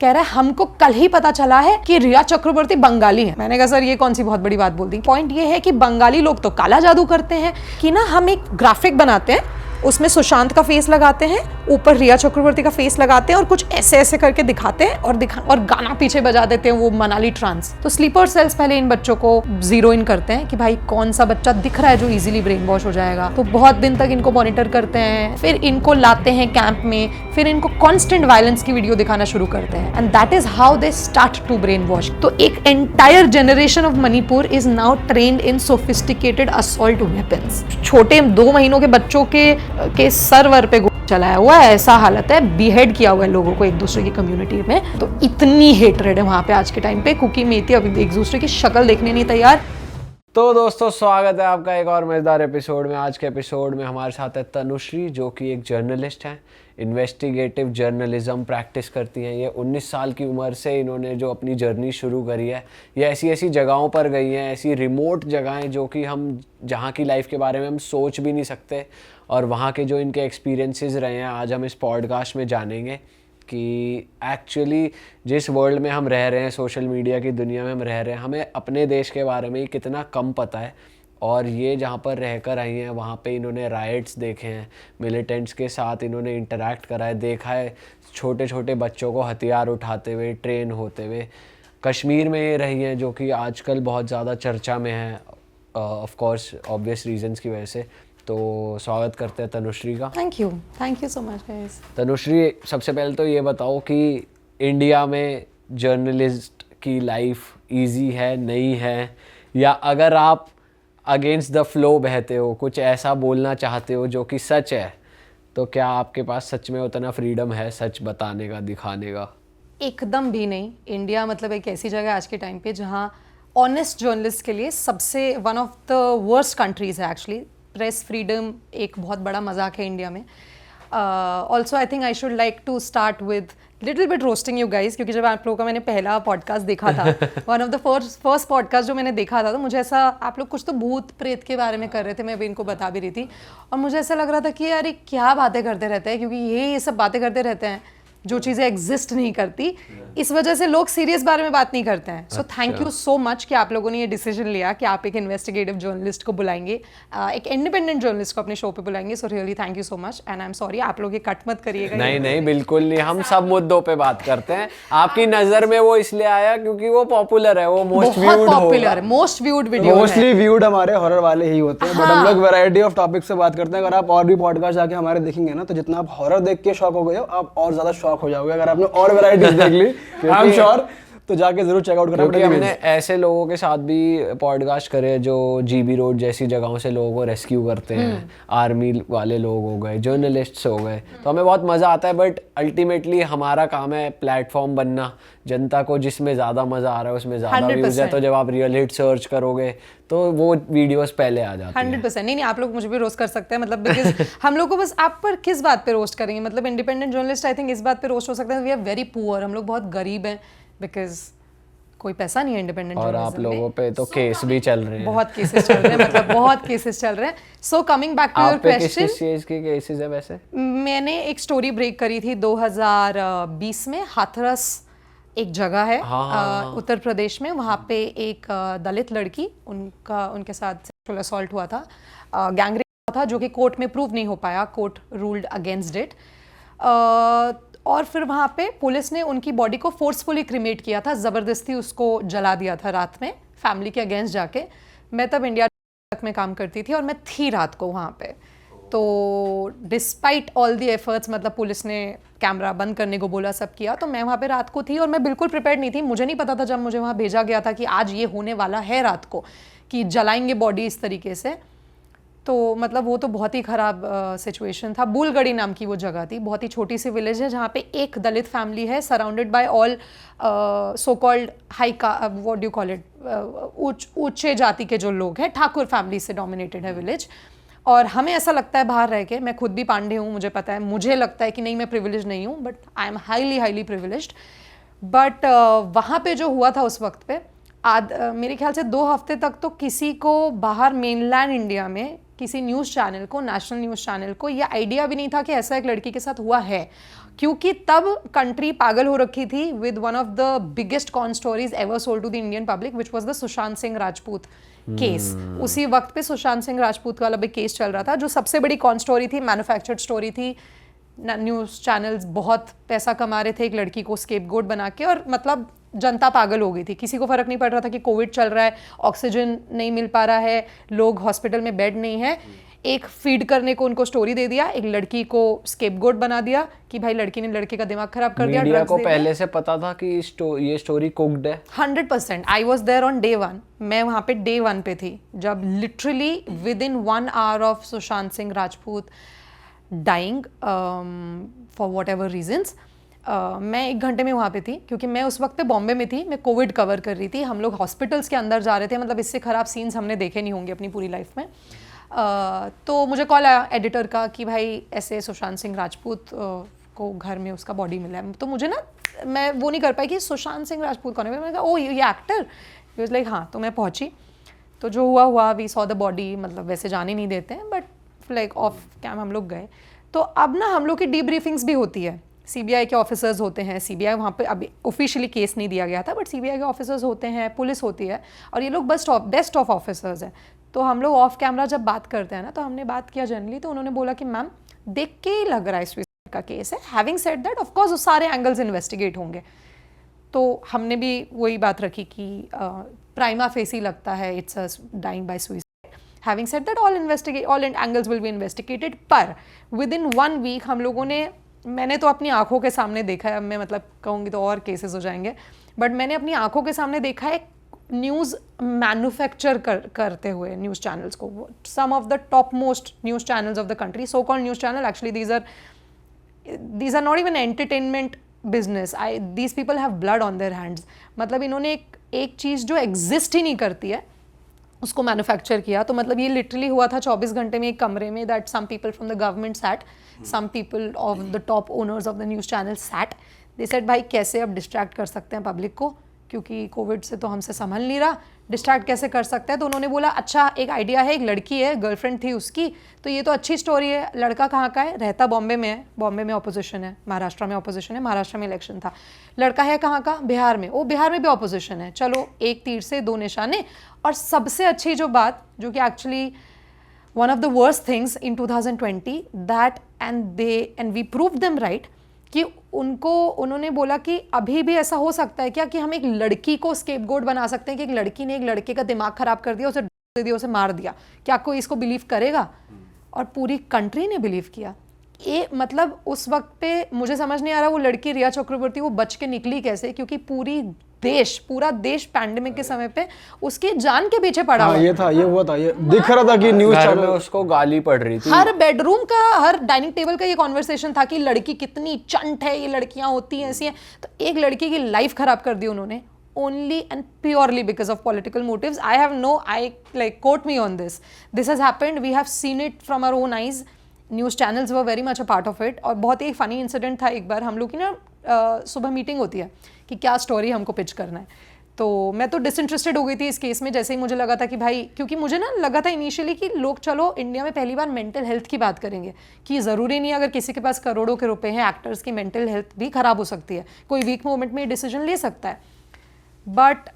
कह रहा है हमको कल ही पता चला है कि रिया चक्रवर्ती बंगाली है। मैंने कहा सर ये कौन सी बहुत बड़ी बात बोल दी। पॉइंट ये है कि बंगाली लोग तो काला जादू करते हैं कि ना हम एक ग्राफिक बनाते हैं, उसमें सुशांत का फेस लगाते हैं, ऊपर रिया चक्रवर्ती का फेस लगाते हैं और कुछ ऐसे ऐसे करके दिखाते हैं और गाना पीछे बजा देते हैं, वो मनाली ट्रांस। तो स्लीपर सेल्स पहले इन बच्चों को जीरो इन करते हैं कि भाई कौन सा बच्चा दिख रहा है जो इजीली ब्रेन वॉश हो जाएगा। तो बहुत दिन तक इनको मॉनिटर करते हैं, फिर इनको लाते हैं कैंप में, फिर इनको कॉन्स्टेंट वायलेंस की वीडियो दिखाना शुरू करते हैं and that is how they start to brain wash. तो एक entire generation of Manipur is now trained in sophisticated assault weapons. छोटे 2 महीनों के बच्चों के सर्वर पे चलाया हुआ है, ऐसा हालत है, बीहेड किया हुआ है लोगों को एक दूसरे की कम्युनिटी में। तो इतनी हेटरेड है वहां पे आज के टाइम पे, कुकी मेथी अभी एक दूसरे की शक्ल देखने नहीं तैयार। तो दोस्तों स्वागत है आपका एक और मजेदार एपिसोड में। आज के एपिसोड में हमारे साथ है तनुश्री, जो कि एक जर्नलिस्ट हैं, इन्वेस्टिगेटिव जर्नलिज्म प्रैक्टिस करती हैं। ये 19 साल की उम्र से इन्होंने जो अपनी जर्नी शुरू करी है, ये ऐसी ऐसी जगहों पर गई हैं, ऐसी रिमोट जगहें जो कि हम जहाँ की लाइफ के बारे में हम सोच भी नहीं सकते, और वहाँ के जो इनके एक्सपीरियंसेस रहे हैं आज हम इस पॉडकास्ट में जानेंगे कि एक्चुअली जिस वर्ल्ड में हम रह रहे हैं, सोशल मीडिया की दुनिया में हम रह रहे हैं, हमें अपने देश के बारे में कितना कम पता है। और ये जहाँ पर रहकर आई हैं वहाँ पे इन्होंने राइट्स देखे हैं, मिलिटेंट्स के साथ इन्होंने इंटरैक्ट करा है, देखा है छोटे छोटे बच्चों को हथियार उठाते हुए, ट्रेन होते हुए। कश्मीर में ये रही हैं जो कि आजकल बहुत ज़्यादा चर्चा में है, ऑफ कोर्स ऑब्वियस रीजंस की वजह से। तो स्वागत करते हैं तनुश्री का। Thank you so much guys. Tanushree, सबसे पहले तो ये बताओ कि इंडिया में जर्नलिस्ट की लाइफ इजी है, नहीं है, या अगर आप अगेंस्ट द फ्लो बहते हो, कुछ ऐसा बोलना चाहते हो जो कि सच है, तो क्या आपके पास सच में उतना फ्रीडम है सच बताने का, दिखाने का? एकदम भी नहीं। इंडिया मतलब एक ऐसी जगह आज के टाइम पे जहाँ ऑनेस्ट जर्नलिस्ट के लिए सबसे one of the worst countries है एक्चुअली। प्रेस फ्रीडम एक बहुत बड़ा मजाक है इंडिया में। Also I think I should like to start with little bit roasting you guys, क्योंकि जब आप लोगों का मैंने पहला पॉडकास्ट देखा था, one of the first podcast जो मैंने देखा था, तो मुझे ऐसा, आप लोग कुछ तो भूत प्रेत के बारे में कर रहे थे, मैं अभी इनको बता भी रही थी, और मुझे ऐसा लग रहा था कि यार ये क्या बातें करते रहते हैं, क्योंकि ये सब बातें करते रहते हैं जो चीज़ें एग्जिस्ट नहीं करती, इस वजह से लोग सीरियस बारे में बात नहीं करते हैं। So thank you so much कि आप लोगों ने ये डिसीजन लिया कि आप एक इन्वेस्टिगेटिव जर्नलिस्ट को बुलाएंगे, एक इंडिपेंडेंट जर्नलिस्ट को अपने शो पे बुलाएंगे। So really thank you so much and I am sorry, आप लोग ये कट मत करिएगा। नहीं बिल्कुल नहीं, हम सब मुद्दों पे बात करते हैं। आपकी नजर में वो इसलिए आया क्योंकि वो पॉपुलर है, वो मोस्ट व्यूड पॉपुलर है, most viewed video, mostly viewed हमारे हॉरर वाले ही होते हैं। बट हम लोग वैरायटी ऑफ टॉपिक से बात करते हैं। अगर आप और भी पॉडकास्ट जाके हमारे देखेंगे ना, तो जितना आप हॉरर देख के शॉक हो गए हो, आप और ज्यादा शॉक हो जाओगे अगर आपने और वैरायटीज देख ली। आई एम श्योर, तो जाके जरूर चेकआउट करना। क्योंकि हमने ऐसे लोगों के साथ भी पॉडकास्ट करे जो जीबी रोड जैसी जगहों से लोगों को रेस्क्यू करते हैं, आर्मी वाले लोग हो गए, जर्नलिस्ट्स हो गए, तो हमें बहुत मज़ा आता है। बट अल्टीमेटली हमारा काम है प्लेटफॉर्म बनना, जनता को जिसमें ज़्यादा मज़ा आ रहा है उसमें ज़्यादा व्यूज़ है, तो जब आप रियल हिट सर्च करोगे तो वो वीडियोस पहले आ जाती हैं। 100%। नहीं, आप लोग मुझे भी रोस्ट कर सकते हैं, मतलब बिकॉज हम लोग को बस आप पर किस बात पे रोस्ट करेंगे, मतलब इंडिपेंडेंट जर्नलिस्ट आई थिंक इस बात पे रोस्ट हो सकते हैं, वी आर वेरी पुअर, हम लोग बहुत गरीब हैं, बिकॉज कोई पैसा नहीं है इंडिपेंडेंट और आप लोगों पे तो केस भी चल रहे हैं, बहुत केसेस चल रहे हैं, मतलब बहुत केसेस चल रहे हैं। So coming back to your question, किस चीज के केसेस है वैसे? मैंने एक स्टोरी ब्रेक करी थी 2020 में। हाथरस एक जगह है उत्तर प्रदेश में, वहाँ पे एक दलित लड़की, उनके साथ सेक्सुअल असॉल्ट हुआ था, गैंग रेप हुआ था, जो कि कोर्ट में प्रूव नहीं हो पाया, कोर्ट रूल्ड अगेंस्ट इट। और फिर वहाँ पे पुलिस ने उनकी बॉडी को फोर्सफुली क्रिमेट किया था, ज़बरदस्ती उसको जला दिया था रात में, फैमिली के अगेंस्ट जाके। मैं तब इंडिया में काम करती थी और मैं थी रात को वहाँ पे। तो डिस्पाइट ऑल दी एफर्ट्स, मतलब पुलिस ने कैमरा बंद करने को बोला, सब किया, तो मैं वहाँ पे रात को थी और मैं बिल्कुल प्रिपेयर्ड नहीं थी। मुझे नहीं पता था जब मुझे वहाँ भेजा गया था कि आज ये होने वाला है रात को, कि जलाएंगे बॉडी इस तरीके से। तो मतलब वो तो बहुत ही ख़राब सिचुएशन था। बुलगड़ी नाम की वो जगह थी, बहुत ही छोटी सी विलेज है जहाँ पे एक दलित फैमिली है, surrounded by all so called high का what do you call it, ऊंचे जाति के जो लोग हैं, ठाकुर फैमिली से डोमिनेटेड है विलेज। और हमें ऐसा लगता है बाहर रह के, मैं खुद भी पांडे हूँ, मुझे पता है, मुझे लगता है कि नहीं मैं प्रिविलेज नहीं हूँ, but I am highly privileged. But वहाँ पे जो हुआ था उस वक्त पे, मेरे ख्याल से 2 हफ्ते तक तो किसी को बाहर मेनलैंड इंडिया में किसी न्यूज़ चैनल को, नेशनल न्यूज़ चैनल को, यह आइडिया भी नहीं था कि ऐसा एक लड़की के साथ हुआ है। क्योंकि तब कंट्री पागल हो रखी थी with one of the biggest con stories ever sold to the Indian public which was the Sushant Singh Rajput case. उसी वक्त पे सुशांत सिंह राजपूत वाला भी केस चल रहा था, जो सबसे बड़ी कॉन स्टोरी थी, मैन्युफैक्चर्ड स्टोरी थी। न्यूज़ चैनल्स बहुत पैसा कमा रहे थे एक लड़की को स्केपगोट बना के, और मतलब जनता पागल हो गई थी, किसी को फर्क नहीं पड़ रहा था कि कोविड चल रहा है, ऑक्सीजन नहीं मिल पा रहा है, लोग हॉस्पिटल में बेड नहीं है। एक फीड करने को उनको स्टोरी दे दिया, एक लड़की को स्केपगोट बना दिया कि भाई लड़की ने लड़के का दिमाग खराब कर दिया। मीडिया को पहले से पता था कि ये स्टोरी कुक्ड है। 100%। I was there on day 1। मैं वहाँ पे डे 1 पे थी जब literally within 1 hour of Sushant Singh Rajput dying for whatever reasons, मैं 1 घंटे में वहाँ पे थी, क्योंकि मैं उस वक्त पे बॉम्बे में थी, मैं कोविड कवर कर रही थी। हम लोग हॉस्पिटल्स के अंदर जा रहे थे, मतलब इससे ख़राब सीन्स हमने देखे नहीं होंगे अपनी पूरी लाइफ में। तो मुझे कॉल आया एडिटर का कि भाई ऐसे सुशांत सिंह राजपूत को घर में उसका बॉडी मिला है। तो मुझे ना, मैं वो नहीं कर पाई कि सुशांत सिंह राजपूत कौन है। मैंने कहा ओ ये एक्टर, वाज लाइक हाँ। तो मैं पहुंची, तो जो हुआ वी सॉ द बॉडी, मतलब वैसे जाने नहीं देते हैं, बट लाइक ऑफ कैम हम लोग गए। तो अब ना हम लोग की डीब्रीफिंग्स भी होती है, सीबीआई के ऑफिसर्स होते हैं, सीबीआई वहाँ पे अभी ऑफिशियली केस नहीं दिया गया था, बट सीबीआई के ऑफिसर्स होते हैं, पुलिस होती है, और ये लोग बेस्ट ऑफ ऑफिसर्स हैं। तो हम लोग ऑफ कैमरा जब बात करते हैं ना, तो हमने बात किया जनरली, तो उन्होंने बोला कि मैम देख के ही लग रहा है सुसाइड का केस है। Having said that of course सारे एंगल्स इन्वेस्टिगेट होंगे। तो हमने भी वही बात रखी कि प्राइमा फेसी लगता है it's a dying by suicide. Having said that all angles will be investigated, पर विद इन 1 week हम लोगों ने, मैंने तो अपनी आंखों के सामने देखा है, अब मैं मतलब कहूँगी तो और केसेस हो जाएंगे, बट मैंने अपनी आंखों के सामने देखा है न्यूज़ मैन्युफैक्चर करते हुए न्यूज़ चैनल्स को। Some of the top most news channels of the country, so called news channel, actually these are not even entertainment business. These people have blood on their hands. मतलब इन्होंने एक चीज़ जो exist ही नहीं करती है उसको manufacture किया। तो मतलब ये लिटरली हुआ था 24 घंटे में एक कमरे में, that some people from the government sat, some people of the top owners of the news channel sat. They said भाई कैसे अब डिस्ट्रैक्ट कर सकते हैं पब्लिक को, क्योंकि कोविड से तो हमसे संभल नहीं रहा, डिस्ट्रैक्ट कैसे कर सकते हैं। तो उन्होंने बोला अच्छा एक आइडिया है, एक लड़की है, गर्लफ्रेंड थी उसकी, तो ये तो अच्छी स्टोरी है। लड़का कहाँ का है, रहता बॉम्बे में है, बॉम्बे में ऑपोजिशन है, महाराष्ट्र में ऑपोजिशन है, महाराष्ट्र में इलेक्शन था। लड़का है कहाँ का, बिहार में, वो बिहार में भी ऑपोजिशन है। चलो एक तीर से 2 निशाने। और सबसे अच्छी जो बात, जो कि actually one of the worst things in 2020, that and we prove them right, कि उन्होंने बोला कि अभी भी ऐसा हो सकता है क्या कि हम एक लड़की को स्केपगोट बना सकते हैं, कि एक लड़की ने एक लड़के का दिमाग खराब कर दिया, उसे दे दिया, उसे मार दिया। क्या कोई इसको बिलीव करेगा? और पूरी कंट्री ने बिलीव किया। ये मतलब उस वक्त पे मुझे समझ नहीं आ रहा वो लड़की रिया चक्रवर्ती वो बच के निकली कैसे, क्योंकि पूरा देश पैंडेमिक के समय पे उसकी जान के पीछे पड़ा हुआ। ये हुआ था, ये दिख रहा था कि न्यूज़ चैनल में उसको गाली पड़ रही थी। हर बेडरूम का, हर डाइनिंग टेबल का ये कॉन्वर्सेशन था कि लड़की कितनी चंट है, ये लड़कियां होती हैं ऐसी हैं। तो एक लड़की की लाइफ खराब कर दी उन्होंने, only and purely because of political motives. Quote me on this. This has happened. We have seen it from our own eyes. News channels were very much a part of it. और बहुत ही funny incident था एक बार, हम लोग की ना सुबह meeting होती है कि क्या स्टोरी हमको पिच करना है। तो मैं तो डिसइंटरेस्टेड हो गई थी इस केस में, जैसे ही मुझे लगा था कि भाई, क्योंकि मुझे ना लगा था इनिशियली कि लोग चलो इंडिया में पहली बार मेंटल हेल्थ की बात करेंगे, कि ज़रूरी नहीं अगर किसी के पास करोड़ों के रुपए हैं, एक्टर्स की मेंटल हेल्थ भी ख़राब हो सकती है, कोई वीक मोमेंट में डिसीजन ले सकता है। But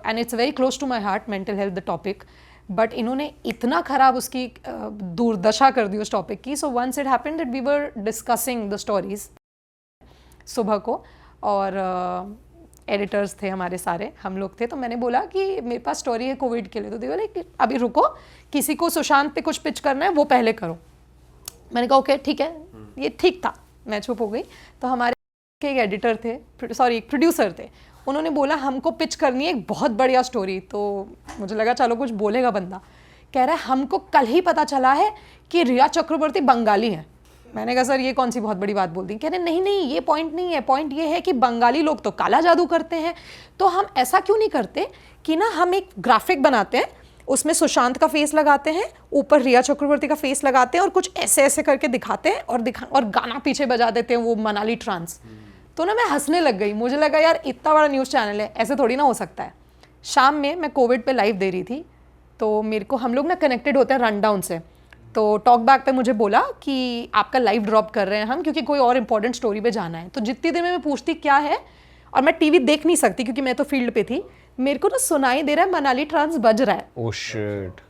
and it's very close to my heart, mental health the topic, but इन्होंने इतना ख़राब उसकी दुर्दशा कर दी उस टॉपिक की। So once it happened that we were discussing the stories सुबह को, और एडिटर्स थे हमारे सारे, हम लोग थे। तो मैंने बोला कि मेरे पास स्टोरी है कोविड के लिए। तो बोले कि अभी रुको, किसी को सुशांत पे कुछ पिच करना है वो पहले करो। मैंने कहा ओके ठीक है, ये ठीक था, मैं चुप हो गई। तो हमारे एक एडिटर थे, एक प्रोड्यूसर थे, उन्होंने बोला हमको पिच करनी है एक बहुत बढ़िया स्टोरी। तो मुझे लगा चलो कुछ बोलेगा बंदा। कह रहा है हमको कल ही पता चला है कि रिया चक्रवर्ती बंगाली है। मैंने कहा सर ये कौन सी बहुत बड़ी बात बोल दी। कह रहे नहीं ये पॉइंट नहीं है, पॉइंट ये है कि बंगाली लोग तो काला जादू करते हैं, तो हम ऐसा क्यों नहीं करते कि ना हम एक ग्राफिक बनाते हैं, उसमें सुशांत का फेस लगाते हैं, ऊपर रिया चक्रवर्ती का फेस लगाते हैं, और कुछ ऐसे ऐसे करके दिखाते हैं और गाना पीछे बजा देते हैं, वो मनाली ट्रांस। तो ना मैं हंसने लग गई, मुझे लगा यार इतना बड़ा न्यूज़ चैनल है, ऐसे थोड़ी ना हो सकता है। शाम में मैं कोविड पे लाइव दे रही थी, तो मेरे को, हम लोग ना कनेक्टेड होते हैं रन डाउन से, तो टॉक बैक पे मुझे बोला कि आपका लाइव ड्रॉप कर रहे हैं हम, क्योंकि कोई और इंपॉर्टेंट स्टोरी पे जाना है। तो जितनी देर में मैं पूछती क्या है, और मैं टीवी देख नहीं सकती क्योंकि मैं तो फील्ड पे थी, मेरे को ना सुनाई दे रहा है मनाली ट्रांस बज रहा है। ओह शिट,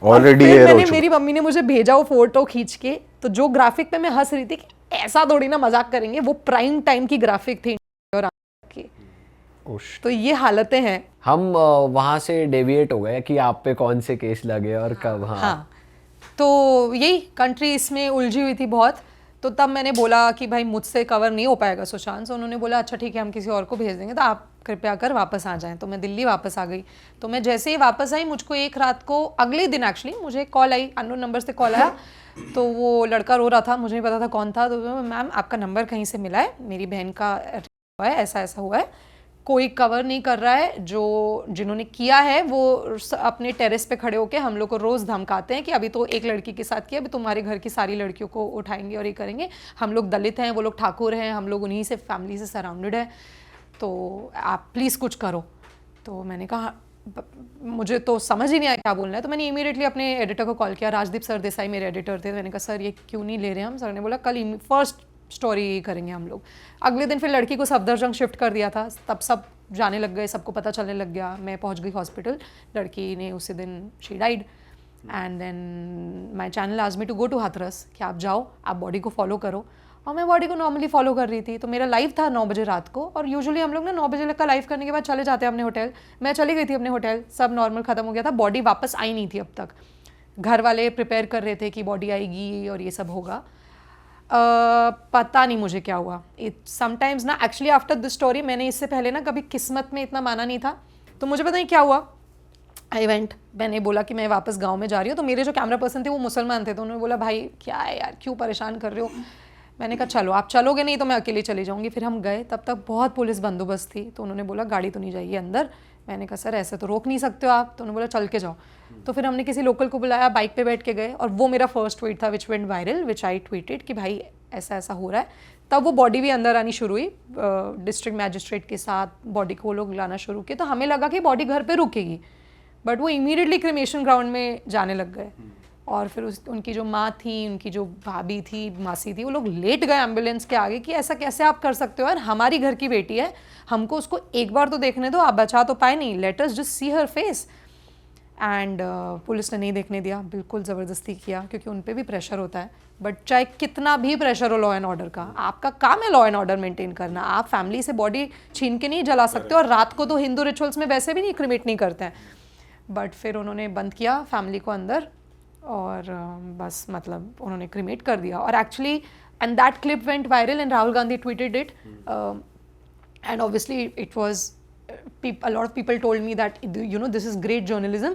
ऑलरेडी फिर एयर हो मैंने, चुका। मेरी मम्मी ने मुझे भेजा वो फोटो खींच के, तो जो ग्राफिक पे मैं हंस रही थी कि ऐसा थोड़ी ना मजाक करेंगे, वो प्राइम टाइम की ग्राफिक थी और की। Oh shit. तो ये हालतें हैं। हम वहां से डेविएट हो गए कि आप पे कौन से केस लगे और कब। हाँ, तो यही कंट्री इसमें उलझी हुई थी बहुत। तो तब मैंने बोला कि भाई मुझसे कवर नहीं हो पाएगा सुशांत। उन्होंने बोला अच्छा ठीक है, हम किसी और को भेज देंगे, तो आप कृपया कर वापस आ जाएं। तो मैं दिल्ली वापस आ गई। तो मैं जैसे ही वापस आई, मुझको एक रात को, अगले दिन एक्चुअली मुझे कॉल आई, अननोन नंबर से कॉल आया। तो वो लड़का रो रहा था, मुझे नहीं पता था कौन था। तो मैम आपका नंबर कहीं से मिला है, मेरी बहन का हुआ है, ऐसा ऐसा हुआ है, कोई कवर नहीं कर रहा है, जो जिन्होंने किया है वो अपने टेरेस पे खड़े होके हम लोग को रोज़ धमकाते हैं कि अभी तो एक लड़की के साथ किया, अभी तुम्हारे घर की सारी लड़कियों को उठाएंगे और ये करेंगे, हम लोग दलित हैं, वो लोग ठाकुर हैं, हम लोग उन्हीं से फैमिली से सराउंडेड है, तो आप प्लीज़ कुछ करो। तो मैंने कहा मुझे तो समझ ही नहीं आया क्या बोलना है। तो मैंने इमीडिएटली अपने एडिटर को कॉल किया, राजदीप सरदेसाई मेरे एडिटर थे। मैंने कहा सर ये क्यों नहीं ले रहे हम। सर ने बोला कल फर्स्ट स्टोरी करेंगे हम लोग। अगले दिन फिर लड़की को सफदरजंग शिफ्ट कर दिया था, तब सब जाने लग गए, सबको पता चलने लग गया। मैं पहुंच गई हॉस्पिटल, लड़की ने उसी दिन she died. And then my channel asked me to go to Hathras, कि आप जाओ, आप बॉडी को फॉलो करो। और मैं बॉडी को नॉर्मली फॉलो कर रही थी। तो मेरा लाइव था 9 बजे रात को, और यूजुअली हम लोग ना 9 बजे का लाइव करने के बाद चले जाते हैं अपने होटल। मैं चली गई थी अपने होटल, सब नॉर्मल ख़त्म हो गया था, बॉडी वापस आई नहीं थी अब तक। घर वाले प्रिपेयर कर रहे थे कि बॉडी आएगी और ये सब होगा। पता नहीं मुझे क्या हुआ। इट समटाइम्स ना, एक्चुअली आफ्टर दिस स्टोरी, मैंने इससे पहले ना कभी किस्मत में इतना माना नहीं था। तो मुझे पता नहीं क्या हुआ, आई वेंट, मैंने बोला कि मैं वापस गांव में जा रही हूँ। तो मेरे जो कैमरा पर्सन थे वो मुसलमान थे, तो उन्होंने बोला भाई क्या है यार, क्यों परेशान कर रहे हो। मैंने कहा चलो, आप चलोगे नहीं तो मैं अकेले चली जाऊँगी। फिर हम गए, तब तक बहुत पुलिस बंदोबस्त थी। तो उन्होंने बोला गाड़ी तो नहीं जाइए अंदर। मैंने कहा सर ऐसे तो रोक नहीं सकते हो आप। तो उन्होंने बोला चल के जाओ। तो फिर हमने किसी लोकल को बुलाया, बाइक पे बैठ के गए, और वो मेरा फर्स्ट ट्वीट था which went viral, which I tweeted कि भाई ऐसा ऐसा हो रहा है। तब वो बॉडी भी अंदर आनी शुरू हुई, डिस्ट्रिक्ट मैजिस्ट्रेट के साथ बॉडी को वो लोग लाना शुरू किए। तो हमें लगा कि बॉडी घर पे रुकेगी, बट वो इमीडिएटली क्रिमेशन ग्राउंड में जाने लग गए। और फिर उनकी जो माँ थी, उनकी जो भाभी थी, मासी थी, वो लोग लेट गए एम्बुलेंस के आगे कि ऐसा कैसे आप कर सकते हो यार, हमारी घर की बेटी है, हमको उसको एक बार तो देखने दो, आप बचा तो पाए नहीं, let us just see her face. And police ने नहीं देखने दिया, बिल्कुल ज़बरदस्ती किया, क्योंकि उन पे भी प्रेशर होता है। बट चाहे कितना भी प्रेशर हो लॉ एंड ऑर्डर का, आपका काम है लॉ एंड ऑर्डर मेंटेन करना। आप फैमिली से बॉडी छीन के नहीं जला सकते, और रात को तो हिंदू रिचुअल्स में वैसे भी नहीं क्रिमेट नहीं करते हैं। बट फिर उन्होंने बंद किया फैमिली को अंदर, और बस मतलब उन्होंने क्रिमेट कर दिया। और actually and that clip went viral and Rahul Gandhi tweeted it, and obviously it was a lot of people told me that you know this is great journalism,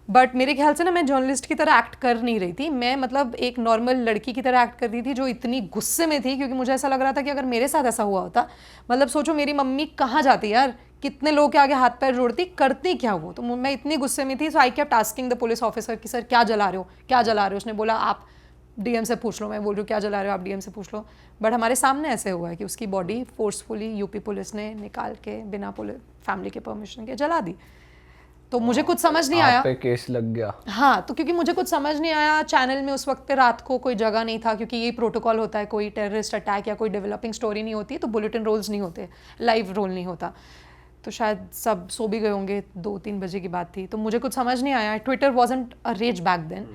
but मेरे ख्याल से ना मैं जर्नलिस्ट की तरह एक्ट कर नहीं रही थी। मैं मतलब एक नॉर्मल लड़की की तरह एक्ट कर रही थी जो इतनी गुस्से में थी, क्योंकि मुझे ऐसा लग रहा था कि अगर मेरे साथ ऐसा हुआ होता, मतलब सोचो मेरी मम्मी कहाँ जाती यार, कितने लोग के आगे हाथ पैर जोड़ती, करती क्या वो। तो मैं इतनी गुस्से में थी, so I kept asking the police officer कि सर क्या जला रहे हो, क्या जला रहे हो। उसने बोला आप डीएम से पूछ लो। मैं बोल रही हूँ क्या जला रहे हो, आप डीएम से पूछ लो। बट हमारे सामने ऐसे हुआ है कि उसकी बॉडी फोर्सफुली यूपी पुलिस ने निकाल के बिना फैमिली के परमिशन के जला दी। तो मुझे कुछ समझ नहीं आया, आप पे केस लग गया। हाँ, तो क्योंकि मुझे कुछ समझ नहीं आया। चैनल में उस वक्त पे रात को कोई जगह नहीं था, क्योंकि ये प्रोटोकॉल होता है, कोई टेररिस्ट अटैक या कोई डेवलपिंग स्टोरी नहीं होती तो बुलेटिन रोल्स नहीं होते, लाइव रोल नहीं होता। तो शायद सब सो भी गए होंगे, 2-3 बजे की बात थी। तो मुझे कुछ समझ नहीं आया। Twitter wasn't a rage back then,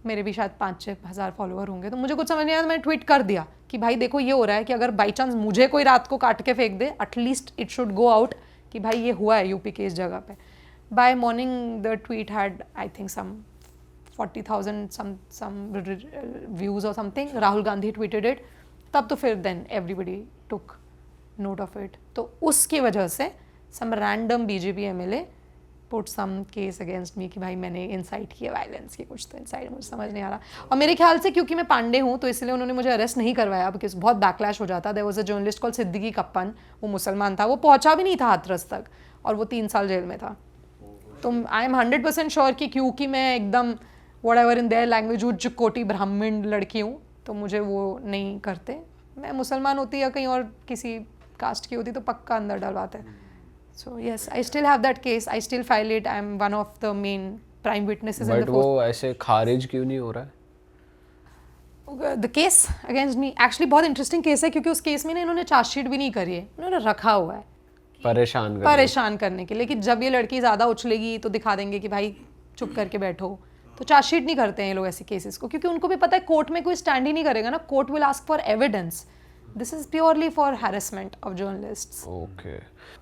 मेरे भी शायद 5-6 हज़ार फॉलोअर होंगे। तो मुझे कुछ समझ नहीं आया, तो मैंने ट्वीट कर दिया कि भाई देखो ये हो रहा है कि अगर बाई चांस मुझे कोई रात को काट के फेंक दे, at least it should go out कि भाई ये हुआ है यूपी के इस जगह पे। By morning the tweet had I think some 40,000 some views or something. Rahul Gandhi tweeted it, तब तो फिर then everybody took note of it. तो उसकी वजह से some random BJP MLA put some case against me कि भाई मैंने इंसाइट किया वायलेंस की, कुछ तो इंसाइट मुझे समझ नहीं आ रहा। और मेरे ख्याल से क्योंकि मैं पांडे हूँ तो इसलिए उन्होंने मुझे अरेस्ट नहीं करवाया, बिकॉज बहुत बैकलैश हो जाता। There was a journalist called Siddique Kappan, वो मुसलमान था, वो पहुंचा भी नहीं था हाथरस तक, और वो 3 साल जेल में था। तो आई एम 100% श्योर कि क्योंकि मैं एकदम व्हाटएवर इन देयर लैंग्वेज उच्च कोटि ब्राह्मण लड़की हूँ, तो मुझे वो नहीं करते। मैं मुसलमान होती या कहीं और किसी कास्ट की होती तो पक्का अंदर डलवाते। So yes, I still have that case. I still file it. I'm one of the main prime witnesses in the but वो ऐसे खारिज क्यों नहीं हो रहा है? The case against me actually बहुत इंटरेस्टिंग केस है, क्योंकि उस केस में ना इन्होंने चार्जशीट भी नहीं करी है, इन्होंने रखा हुआ है परेशान करने के लिए कि जब ये लड़की ज़्यादा उछलेगी तो दिखा देंगे कि भाई चुप करके बैठो। तो चार्जशीट नहीं करते हैं ये लोग ऐसे केसेस को, क्योंकि उनको भी पता है कोर्ट में कोई स्टैंड ही नहीं करेगा ना, court will ask for evidence. This is purely for harassment of journalists. Okay.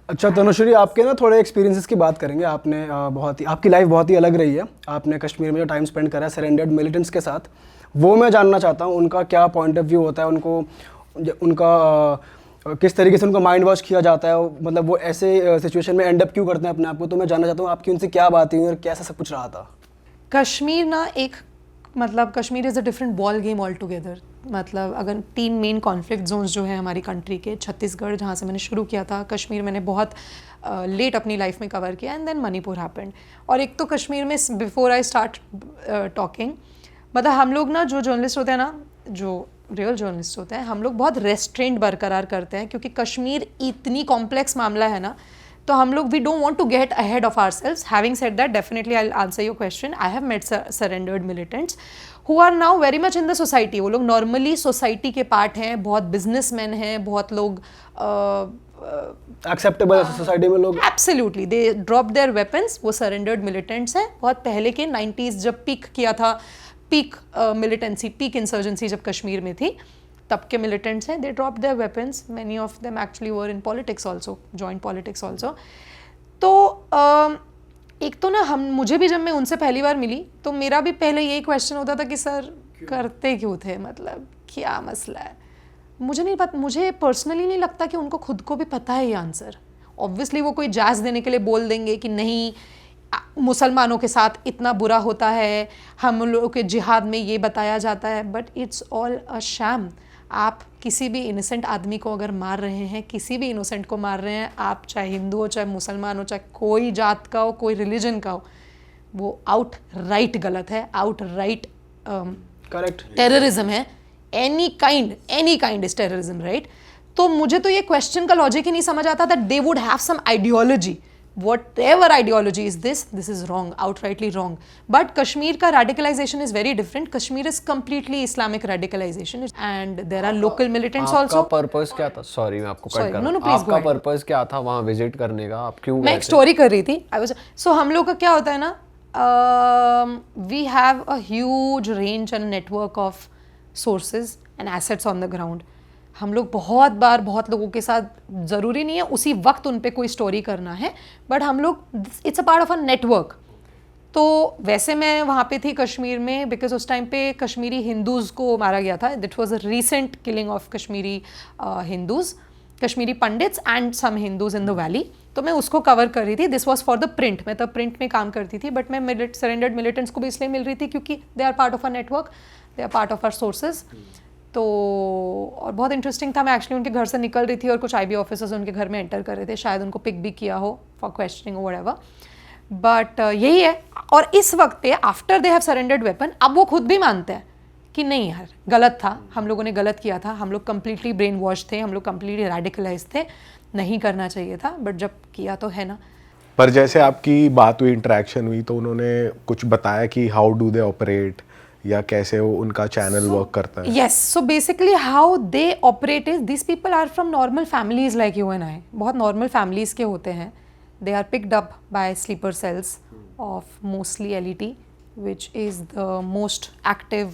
अच्छा तनुश्री, आपके ना थोड़े एक्सपीरियंसेस की बात करेंगे। आपने बहुत ही, आपकी लाइफ बहुत ही अलग रही है। आपने कश्मीर में जो टाइम स्पेंड करा है सरेंडर्ड मिलिटेंट्स के साथ, वो मैं जानना चाहता हूँ उनका क्या पॉइंट ऑफ व्यू होता है, उनका किस तरीके से उनका माइंड वॉश किया जाता है, मतलब वो ऐसे सिचुएशन में एंड अप क्यों करते हैं अपने आप को। तो मैं जानना चाहता हूँ आपकी उनसे क्या बात हुई और कैसा सब कुछ रहा था। कश्मीर ना एक मतलब Kashmir is a different ball game all together. मतलब अगर 3 मेन कॉन्फ्लिक्ट जोन्स जो है हमारी कंट्री के, छत्तीसगढ़ जहाँ से मैंने शुरू किया था, कश्मीर मैंने बहुत लेट अपनी लाइफ में कवर किया, एंड देन मणिपुर हैपेंड। और एक तो कश्मीर में बिफोर आई स्टार्ट टॉकिंग, मतलब हम लोग ना जो जर्नलिस्ट होते हैं ना, जो रियल जर्नलिस्ट होते हैं, हम लोग बहुत रेस्ट्रेंट बरकरार करते हैं, क्योंकि कश्मीर इतनी कॉम्प्लेक्स मामला है ना, तो हम लोग we don't want to get ahead of ourselves. Having said that, definitely I will answer your question. I have met surrendered militants who are now very much in the society. वो लोग normally society के part हैं, बहुत businessman हैं, बहुत लोग acceptable society में लोग। Absolutely, they drop their weapons. वो सरेंडर्ड मिलिटेंट्स हैं। बहुत पहले के 90s जब पीक किया था, पीक मिलिटेंसी, पीक इंसर्जेंसी जब कश्मीर में थी, तब के मिलिटेंट्स हैं। They drop their weapons, many of them actually were in politics also, joint politics also. तो एक तो ना मुझे भी जब मैं उनसे पहली बार मिली तो मेरा भी पहले यही क्वेश्चन होता था कि सर करते क्यों थे, मतलब क्या मसला है। मुझे नहीं पता, मुझे पर्सनली नहीं लगता कि उनको खुद को भी पता है ये आंसर। ऑब्वियसली वो कोई जायज देने के लिए बोल देंगे कि नहीं मुसलमानों के साथ इतना बुरा होता है, हम लोग के जिहाद में ये बताया जाता है, but it's all a sham. आप किसी भी इनोसेंट आदमी को अगर मार रहे हैं, किसी भी इनोसेंट को मार रहे हैं, आप चाहे हिंदू हो, चाहे मुसलमान हो, चाहे कोई जात का हो, कोई रिलीजन का हो, वो आउट राइट गलत है, आउट राइट करेक्ट टेररिज्म है। Any kind is terrorism, right. तो मुझे तो ये क्वेश्चन का लॉजिक ही नहीं समझ आता था। They would have some ideology, whatever ideology is this is wrong, outrightly wrong. But Kashmir ka radicalization is very different. Kashmir is completely Islamic radicalization, and there are local militants also. आपका purpose क्या था? Sorry मैं आपको cut कर रहा हूं। आपका purpose क्या था वहां विजिट करने का? आप क्यों गए थे? मैं एक स्टोरी कर रही थी। So हम लोग का क्या होता है ना, we have a huge range and network of sources and assets on the ground. हम लोग बहुत बार बहुत लोगों के साथ, ज़रूरी नहीं है उसी वक्त उन पे कोई स्टोरी करना है, बट हम लोग it's a part of a network. तो वैसे मैं वहाँ पे थी कश्मीर में, बिकॉज उस टाइम पे कश्मीरी हिंदूज़ को मारा गया था। That was a recent killing of Kashmiri Hindus, Kashmiri Pandits and some Hindus in the valley. तो मैं उसको कवर कर रही थी। This was for the print. मैं तब प्रिंट में काम करती थी, बट मैं सरेंडर्ड मिलिटेंट्स को भी इसलिए मिल रही थी क्योंकि they are part of a network, they are part of our sources. तो और बहुत इंटरेस्टिंग था। मैं एक्चुअली उनके घर से निकल रही थी और कुछ IB ऑफिसर्स उनके घर में एंटर कर रहे थे, शायद उनको पिक भी किया हो फॉर क्वेश्चनिंग और व्हाटएवर, बट यही है। और इस वक्त पे after they have surrendered weapon, अब वो खुद भी मानते हैं कि नहीं यार गलत था, हम लोगों ने गलत किया था, हम लोग कम्प्लीटली ब्रेन वॉश थे, हम लोग कम्प्लीटली रेडिकलाइज थे, नहीं करना चाहिए था, बट जब किया तो है ना। पर जैसे आपकी बात हुई, इंटरेक्शन हुई, तो उन्होंने कुछ बताया कि हाउ डू दे ऑपरेट, या कैसे वो उनका चैनल वर्क करता है? Yes, so basically how they operate is, this people are from normal families like you and I, बहुत नॉर्मल फैमिलीज के होते हैं। They are picked up by sleeper cells of mostly LET, which is the most active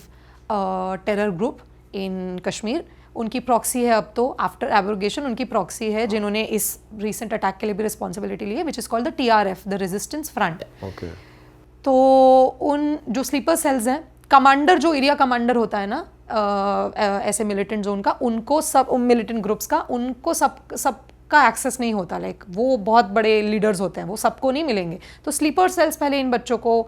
terror group in Kashmir. उनकी proxy है अब तो, after abrogation उनकी proxy है जिन्होंने इस रिसेंट अटैक के लिए भी रिस्पॉन्सिबिलिटी ली है, which is called the TRF, the resistance front. तो उन जो स्लीपर सेल्स हैं, कमांडर जो एरिया कमांडर होता है ना ऐसे मिलिटेंट जोन का, उनको सब मिलिटेंट ग्रुप्स का, उनको सबका एक्सेस नहीं होता। लाइक वो बहुत बड़े लीडर्स होते हैं, वो सबको नहीं मिलेंगे। तो स्लीपर सेल्स पहले इन बच्चों को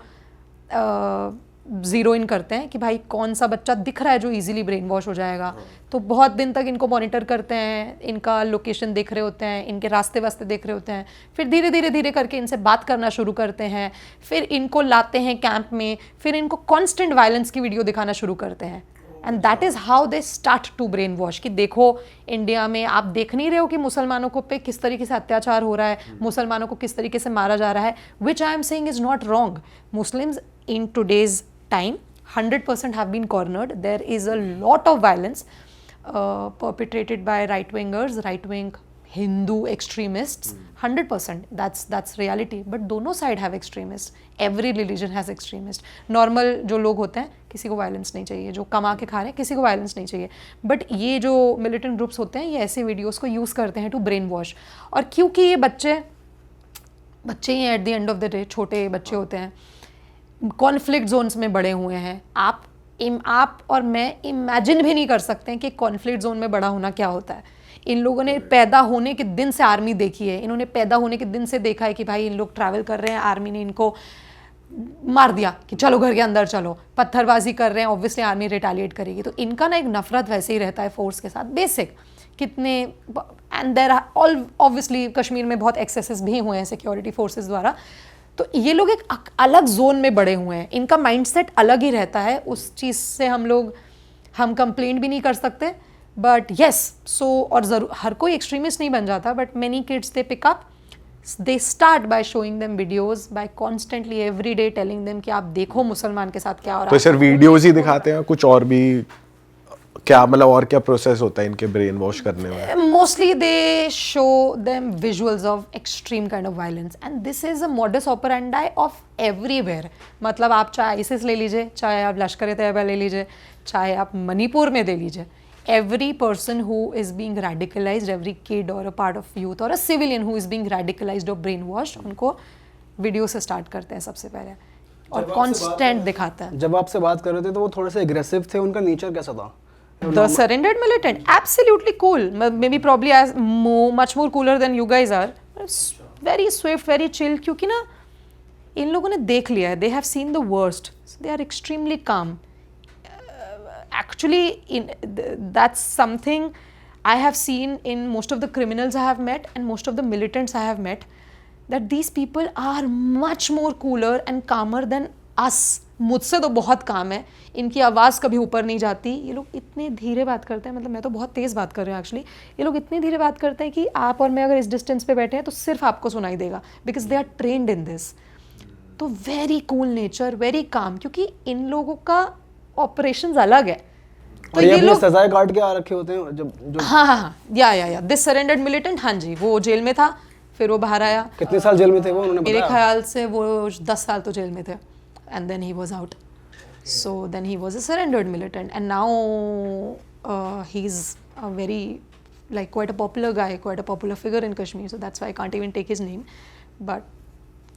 ज़ीरो इन करते हैं कि भाई कौन सा बच्चा दिख रहा है जो इजीली ब्रेन वॉश हो जाएगा। तो बहुत दिन तक इनको मॉनिटर करते हैं, इनका लोकेशन देख रहे होते हैं, इनके रास्ते वास्ते देख रहे होते हैं, फिर धीरे धीरे करके इनसे बात करना शुरू करते हैं, फिर इनको लाते हैं कैंप में, फिर इनको कॉन्स्टेंट वायलेंस की वीडियो दिखाना शुरू करते हैं। And that is how they start to brain wash कि देखो इंडिया में आप देख नहीं रहे हो कि मुसलमानों को पे किस तरीके से अत्याचार हो रहा है, मुसलमानों को किस तरीके से मारा जा रहा है, which I am saying is not wrong. Muslims in today's time 100% have been cornered. There is a lot of violence perpetrated by right-wingers, right-wing Hindu extremists. 100%. That's reality. But दोनों side have extremists. Every religion has extremists. Normal जो लोग होते हैं, किसी को violence नहीं चाहिए. जो कमा के खा रहे हैं, किसी को violence नहीं चाहिए. But ये जो militant groups होते हैं, ये ऐसे videos को use करते हैं to brainwash. और क्योंकि ये बच्चे ही at the end of the day छोटे बच्चे होते हैं, कॉन्फ्लिक्ट जोन्स में बड़े हुए हैं. आप और मैं इमेजिन भी नहीं कर सकते हैं कि कॉन्फ्लिक्ट जोन में बड़ा होना क्या होता है. इन लोगों ने पैदा होने के दिन से आर्मी देखी है. इन्होंने पैदा होने के दिन से देखा है कि भाई इन लोग ट्रैवल कर रहे हैं, आर्मी ने इनको मार दिया कि चलो घर के अंदर चलो. पत्थरबाजी कर रहे हैं, ऑब्वियसली आर्मी रिटेलिएट करेगी. तो इनका ना एक नफरत वैसे ही रहता है फोर्स के साथ, बेसिक. कितने and there all obviously Kashmir में बहुत एक्सेसेस भी हुए हैं सिक्योरिटी फोर्सेस द्वारा. तो ये लोग एक अलग जोन में बड़े हुए हैं. इनका माइंडसेट अलग ही रहता है. उस चीज़ से हम कंप्लेंट भी नहीं कर सकते. बट येस, सो और ज़रूर हर कोई एक्सट्रीमिस्ट नहीं बन जाता. But many kids they pick up, they start by showing them videos, by constantly every day telling them कि आप देखो मुसलमान के साथ क्या हो रहा है. तो सिर्फ वीडियोस ही दिखाते हैं, कुछ और भी क्या, मतलब और क्या प्रोसेस होता है इनके ब्रेन वॉश करने में? Mostly they show them visuals of extreme kind of violence, and this is a modus operandi of everywhere. मतलब आप चाहे आईसिस ले लीजिए, चाहे आप लश्कर ए तैयबा ले लीजिए, चाहे आप मणिपुर में ले लीजिए. Every person who is being radicalized, every kid or a part of youth or a civilian who is being radicalized or brainwashed, उनको वीडियो से स्टार्ट करते हैं सबसे पहले और कॉन्स्टेंट दिखाता है. जब आपसे बात कर रहे थे तो वो थोड़े से एग्रेसिव थे, उनका नेचर कैसा था? The surrendered militant, absolutely cool. Maybe probably as much more cooler than you guys are. Very swift, very chill. क्योंकि ना इन लोगों ने देख लिया है. They have seen the worst. So they are extremely calm. Actually, that's something I have seen in most of the criminals I have met and most of the militants I have met. That these people are much more cooler and calmer than us. मुझसे तो बहुत काम है. इनकी आवाज़ कभी ऊपर नहीं जाती. ये लोग इतने धीरे बात करते हैं, मतलब मैं तो बहुत तेज़ बात कर रही हूँ एक्चुअली. ये लोग इतने धीरे बात करते हैं कि आप और मैं अगर इस डिस्टेंस पे बैठे हैं तो सिर्फ आपको सुनाई देगा, because they are trained in this. तो very cool nature, very calm, क्योंकि इन लोगों का ऑपरेशंस अलग है. तो ये लोग सजाएं काट के आ रखे होते हैं जब जो हाँ या दिस सरेंडर्ड मिलिटेंट. हाँ जी, वो जेल में था, फिर वो बाहर आया. कितने साल जेल में थे वो, उन्होंने मेरे बताया? ख्याल से वो 10 साल तो जेल में थे. And then he was out. So then he was a surrendered militant, and now he's a very quite a popular guy, quite a popular figure in Kashmir. So that's why I can't even take his name. But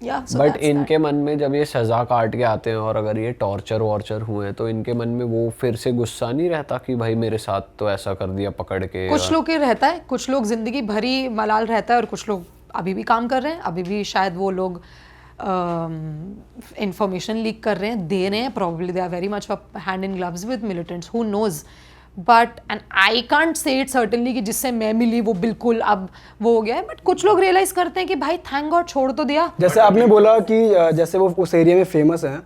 yeah. So but इनके मन में जब ये सजा काट के आते हैं और अगर ये टॉर्चर वॉर्चर हुए तो इनके मन में वो फिर से गुस्सा नहीं रहता कि भाई मेरे साथ तो ऐसा कर दिया पकड़ के? कुछ लोग के रहता है, कुछ लोग जिंदगी भरी मलाल रहता है, और कुछ लोग अभी भी काम कर रहे हैं. अभी भी शायद वो लोग इंफॉर्मेशन लीक कर रहे हैं, दे रहे हैं. Probably they are very much hand in gloves with militants, who knows. But and I can't say it certainly कि जिससे मैं मिली वो बिल्कुल अब वो हो गया है. बट कुछ लोग रियलाइज करते हैं कि भाई थैंक गॉड छोड़ तो दिया. जैसे आपने बोला कि जैसे वो उस एरिया में फेमस हैं,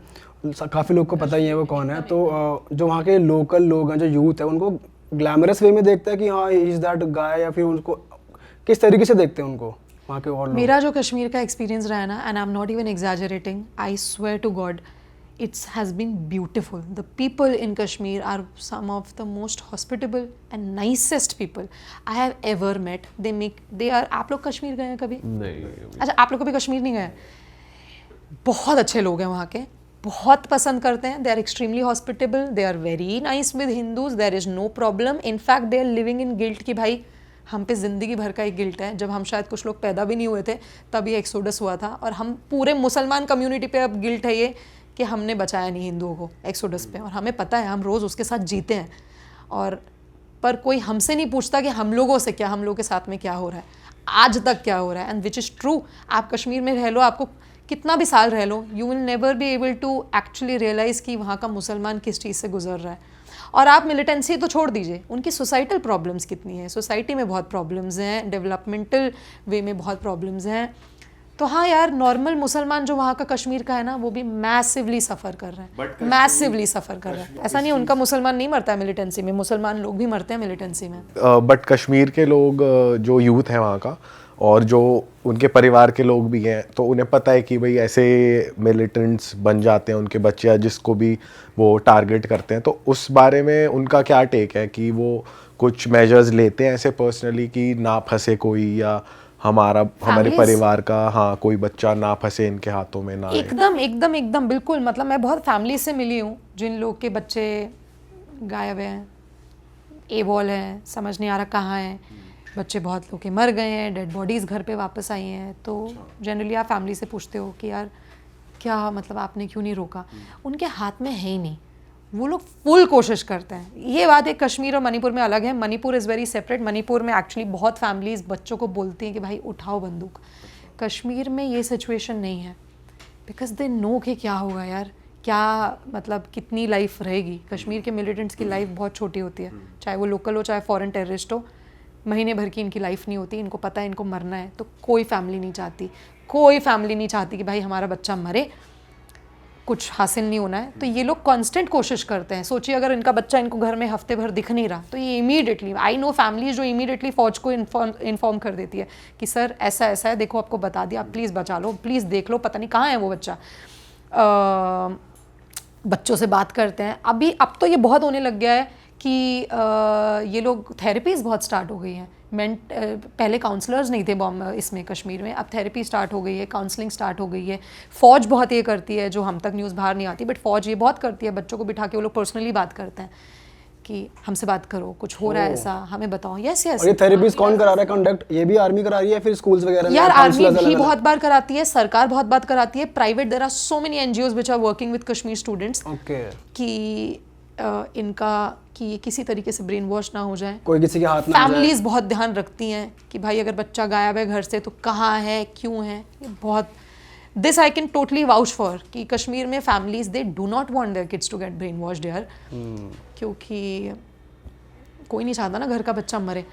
काफ़ी लोग को पता ही है वो कौन है. तो जो वहाँ के लोकल लोग हैं, जो यूथ है, उनको ग्लैमरस वे में देखता है कि हाँ ही इज दैट गाय, या फिर उनको किस तरीके से देखते हैं उनको वहाँ के और लोग? मेरा जो कश्मीर का एक्सपीरियंस रहा है ना, and I am not even exaggerating, I swear to God, it has been beautiful. The people in Kashmir are some of the most hospitable and nicest people I have ever met. They are. आप लोग कश्मीर गए हैं कभी? नहीं. अच्छा, आप लोग कभी कश्मीर नहीं गए? बहुत अच्छे लोग हैं वहाँ के, बहुत पसंद करते हैं. They are extremely hospitable. They are very nice with Hindus. There is no problem. In fact, they are living in guilt कि भाई हम पे ज़िंदगी भर का एक गिल्ट है. जब हम शायद कुछ लोग पैदा भी नहीं हुए थे तब ये एक्सोडस हुआ था, और हम पूरे मुसलमान कम्युनिटी पे अब गिल्ट है ये कि हमने बचाया नहीं हिंदुओं को एक्सोडस पे. और हमें पता है, हम रोज़ उसके साथ जीते हैं, और पर कोई हमसे नहीं पूछता कि हम लोगों से क्या, हम लोगों के साथ में क्या हो रहा है, आज तक क्या हो रहा है. And which is true. आप कश्मीर में रह लो, आपको कितना भी साल रह लो, you will never be able to actually realise कि वहाँ का मुसलमान किस चीज़ से गुजर रहा है. और आप मिलिटेंसी तो छोड़ दीजिए, उनकी सोसाइटल प्रॉब्लम्स कितनी है. सोसाइटी में बहुत प्रॉब्लम्स हैं, डेवलपमेंटल वे में बहुत प्रॉब्लम्स हैं. तो हाँ यार, नॉर्मल मुसलमान जो वहाँ का कश्मीर का है ना, वो भी मैसिवली सफ़र कर रहे हैं, मैसिवली सफ़र कर रहे हैं। ऐसा नहीं है उनका मुसलमान नहीं मरता है मिलिटेंसी में, मुसलमान लोग भी मरते हैं मिलिटेंसी में। बट कश्मीर के लोग जो यूथ है वहाँ का और जो उनके परिवार के लोग भी हैं, तो उन्हें पता है कि भाई ऐसे मिलिटेंट्स बन जाते हैं उनके बच्चे या जिसको भी वो टारगेट करते हैं, तो उस बारे में उनका क्या टेक है कि वो कुछ मेजर्स लेते हैं ऐसे पर्सनली कि ना फंसे कोई, या हमारे परिवार का हाँ कोई बच्चा ना फंसे इनके हाथों में ना आए? एकदम बिल्कुल। मतलब मैं बहुत फैमिली से मिली हूँ जिन लोग के बच्चे गायब हैं, एबॉल हैं, समझ नहीं आ रहा कहाँ हैं, बच्चे बहुत लोग के मर गए हैं, डेड बॉडीज़ घर पे वापस आई हैं। तो जनरली आप फैमिली से पूछते हो कि यार क्या मतलब आपने क्यों नहीं रोका? उनके हाथ में है ही नहीं, वो लोग फुल कोशिश करते हैं। ये बात है कश्मीर और मणिपुर में अलग है। Manipur is very separate. Manipur में एक्चुअली बहुत फैमिलीज़ बच्चों को बोलती हैं कि भाई उठाओ बंदूक। कश्मीर में ये सिचुएशन नहीं है, बिकॉज दे नो कि क्या होगा यार, क्या मतलब कितनी लाइफ रहेगी। कश्मीर के मिलिटेंट्स की लाइफ बहुत छोटी होती है, चाहे वो लोकल हो चाहे फॉरेन टेररिस्ट हो, महीने भर की इनकी लाइफ नहीं होती। इनको पता है इनको मरना है, तो कोई फैमिली नहीं चाहती कि भाई हमारा बच्चा मरे, कुछ हासिल नहीं होना है। तो ये लोग कांस्टेंट कोशिश करते हैं। सोचिए अगर इनका बच्चा इनको घर में हफ्ते भर दिख नहीं रहा, तो ये इमीडिएटली, आई नो फैमिलीज जो इमीडिएटली फौज को इन्फॉर्म कर देती है कि सर ऐसा ऐसा है, देखो आपको बता दिया, आप प्लीज़ बचा लो, प्लीज़ देख लो, पता नहीं कहाँ है वो बच्चा। बच्चों से बात करते हैं। अब तो ये बहुत होने लग गया है कि ये लोग थेरेपीज़ बहुत स्टार्ट हो गई हैं। पहले काउंसलर्स नहीं थे इसमें कश्मीर में, अब थेरेपी स्टार्ट हो गई है, काउंसलिंग स्टार्ट हो गई है। फ़ौज बहुत ये करती है, जो हम तक न्यूज़ बाहर नहीं आती, बट फ़ौज ये बहुत करती है। बच्चों को बिठा के वो लोग पर्सनली बात करते हैं कि हमसे बात करो, कुछ हो रहा है ऐसा, हमें बताओ। यस और ये थेरेपीज कौन करा रहा है कंडक्ट? ये भी आर्मी करा रही है, फिर स्कूल्स वगैरह में? यार आर्मी भी बहुत बार कराती है, सरकार बहुत बार कराती है, private there are so many NGOs which are working with Kashmir students. Okay. कि इनका कि किसी तरीके से ब्रेन वॉश ना हो जाए, कोई किसी के हाथ ना आ जाए। फैमिलीज बहुत ध्यान रखती हैं कि भाई अगर बच्चा गायब है घर से तो कहाँ है, क्यों है। ये बहुत, this I can totally vouch for कि कश्मीर में families they do not want their kids to get brain washed यार, क्योंकि कोई नहीं चाहता ना घर का बच्चा मरे।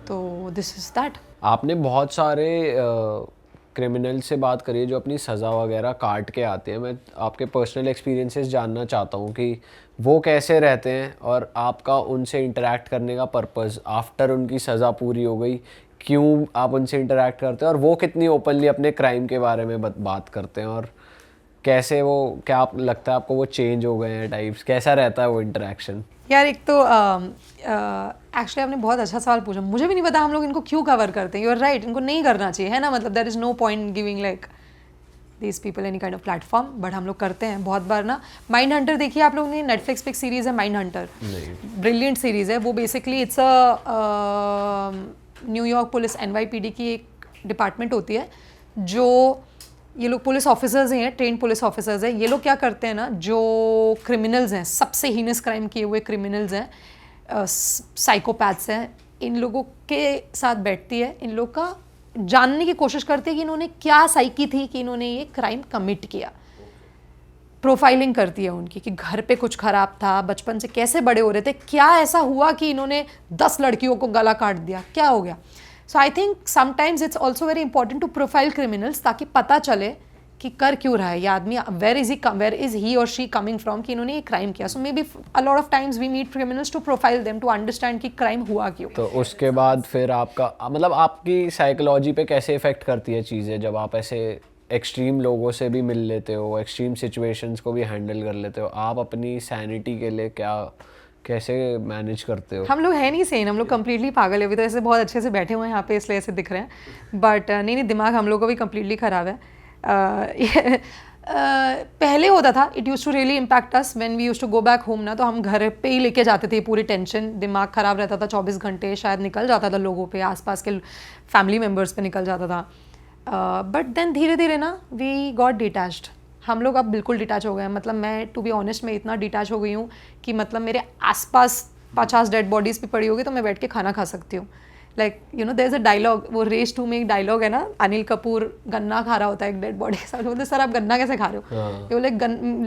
तो दिस इज दैट। आपने बहुत सारे क्रिमिनल से बात करी है जो अपनी सज़ा वगैरह काट के आते हैं। मैं आपके पर्सनल एक्सपीरियंसेस जानना चाहता हूँ कि वो कैसे रहते हैं और आपका उनसे इंटरेक्ट करने का पर्पस आफ्टर उनकी सज़ा पूरी हो गई, क्यों आप उनसे इंटरेक्ट करते हैं और वो कितनी ओपनली अपने क्राइम के बारे में बात करते हैं, और कैसे वो, क्या आप लगता है आपको वो चेंज हो गए हैं टाइप्स, कैसा रहता है वो इंटरेक्शन? यार एक तो एक्चुअली आपने बहुत अच्छा सवाल पूछा। मुझे भी नहीं पता हम लोग इनको क्यों कवर करते हैं। यू आर राइट, इनको नहीं करना चाहिए, है ना। मतलब there is no point giving like these people any kind of platform, but हम लोग करते हैं बहुत बार ना। माइंड हंटर देखिए आप लोगों ने, नेटफ्लिक्स पे एक सीरीज़ है माइंड हंटर, ब्रिलियंट सीरीज़ है वो। Basically it's a New York police NYPD की एक डिपार्टमेंट होती है, जो ये लोग पुलिस ऑफिसर्स हैं, ट्रेन पुलिस ऑफिसर्स हैं। ये लोग क्या करते हैं ना, जो क्रिमिनल्स हैं, सबसे हीनस क्राइम किए हुए क्रिमिनल्स हैं, साइकोपैथ्स हैं, इन लोगों के साथ बैठती है, इन लोग का जानने की कोशिश करती है कि इन्होंने क्या साइकी थी कि इन्होंने ये क्राइम कमिट किया। प्रोफाइलिंग करती है उनकी कि घर पे कुछ खराब था, बचपन से कैसे बड़े हो रहे थे, क्या ऐसा हुआ कि इन्होंने 10 लड़कियों को गला काट दिया, क्या हो गया। So I think sometimes it's also very important to profile criminals, ताकि पता चले कि कर क्यों रहा है ये आदमी, वेर इज ही और शी कमिंग फ्रॉम, कि इन्होंने ये क्राइम किया। So maybe a lot of times we meet criminals to profile them, to understand कि क्राइम हुआ क्यों। तो उसके बाद फिर आपका मतलब आपकी साइकोलॉजी पे कैसे इफेक्ट करती है चीज़ें जब आप ऐसे एक्सट्रीम लोगों से भी मिल लेते हो, एक्सट्रीम सिचुएशंस को भी हैंडल कर लेते हो? आप अपनी सैनिटी के लिए कैसे मैनेज करते हो? हम लोग हैं नहीं सेन, हम लोग कम्प्लीटली पागल है। अभी तो ऐसे बहुत अच्छे से बैठे हुए हैं यहाँ पे, इसलिए ऐसे दिख रहे हैं, बट नहीं, दिमाग हम लोग का भी कम्प्लीटली ख़राब है। पहले होता था, it use to really impact us when we use to go back home ना, तो हम घर पे ही लेके जाते थे पूरी टेंशन, दिमाग ख़राब रहता था 24 घंटे, शायद निकल जाता था लोगों पे, आसपास के फैमिली मेम्बर्स पे निकल जाता था। बट देन धीरे धीरे ना वी गॉट डिटैच्ड। हम लोग अब बिल्कुल डिटैच हो गए हैं। मतलब मैं टू बी ऑनेस्ट मैं इतना डिटैच हो गई हूँ कि मतलब मेरे आसपास 50 डेड बॉडीज़ भी पड़ी होगी तो मैं बैठ के खाना खा सकती हूँ। Like you know there is a dialogue, वो रेस 2 में एक डायलॉग है ना, अनिल कपूर गन्ना खा रहा होता है एक डेड बॉडी के साथ, बोलते सर आप गन्ना कैसे खा रहे हो? ये बोले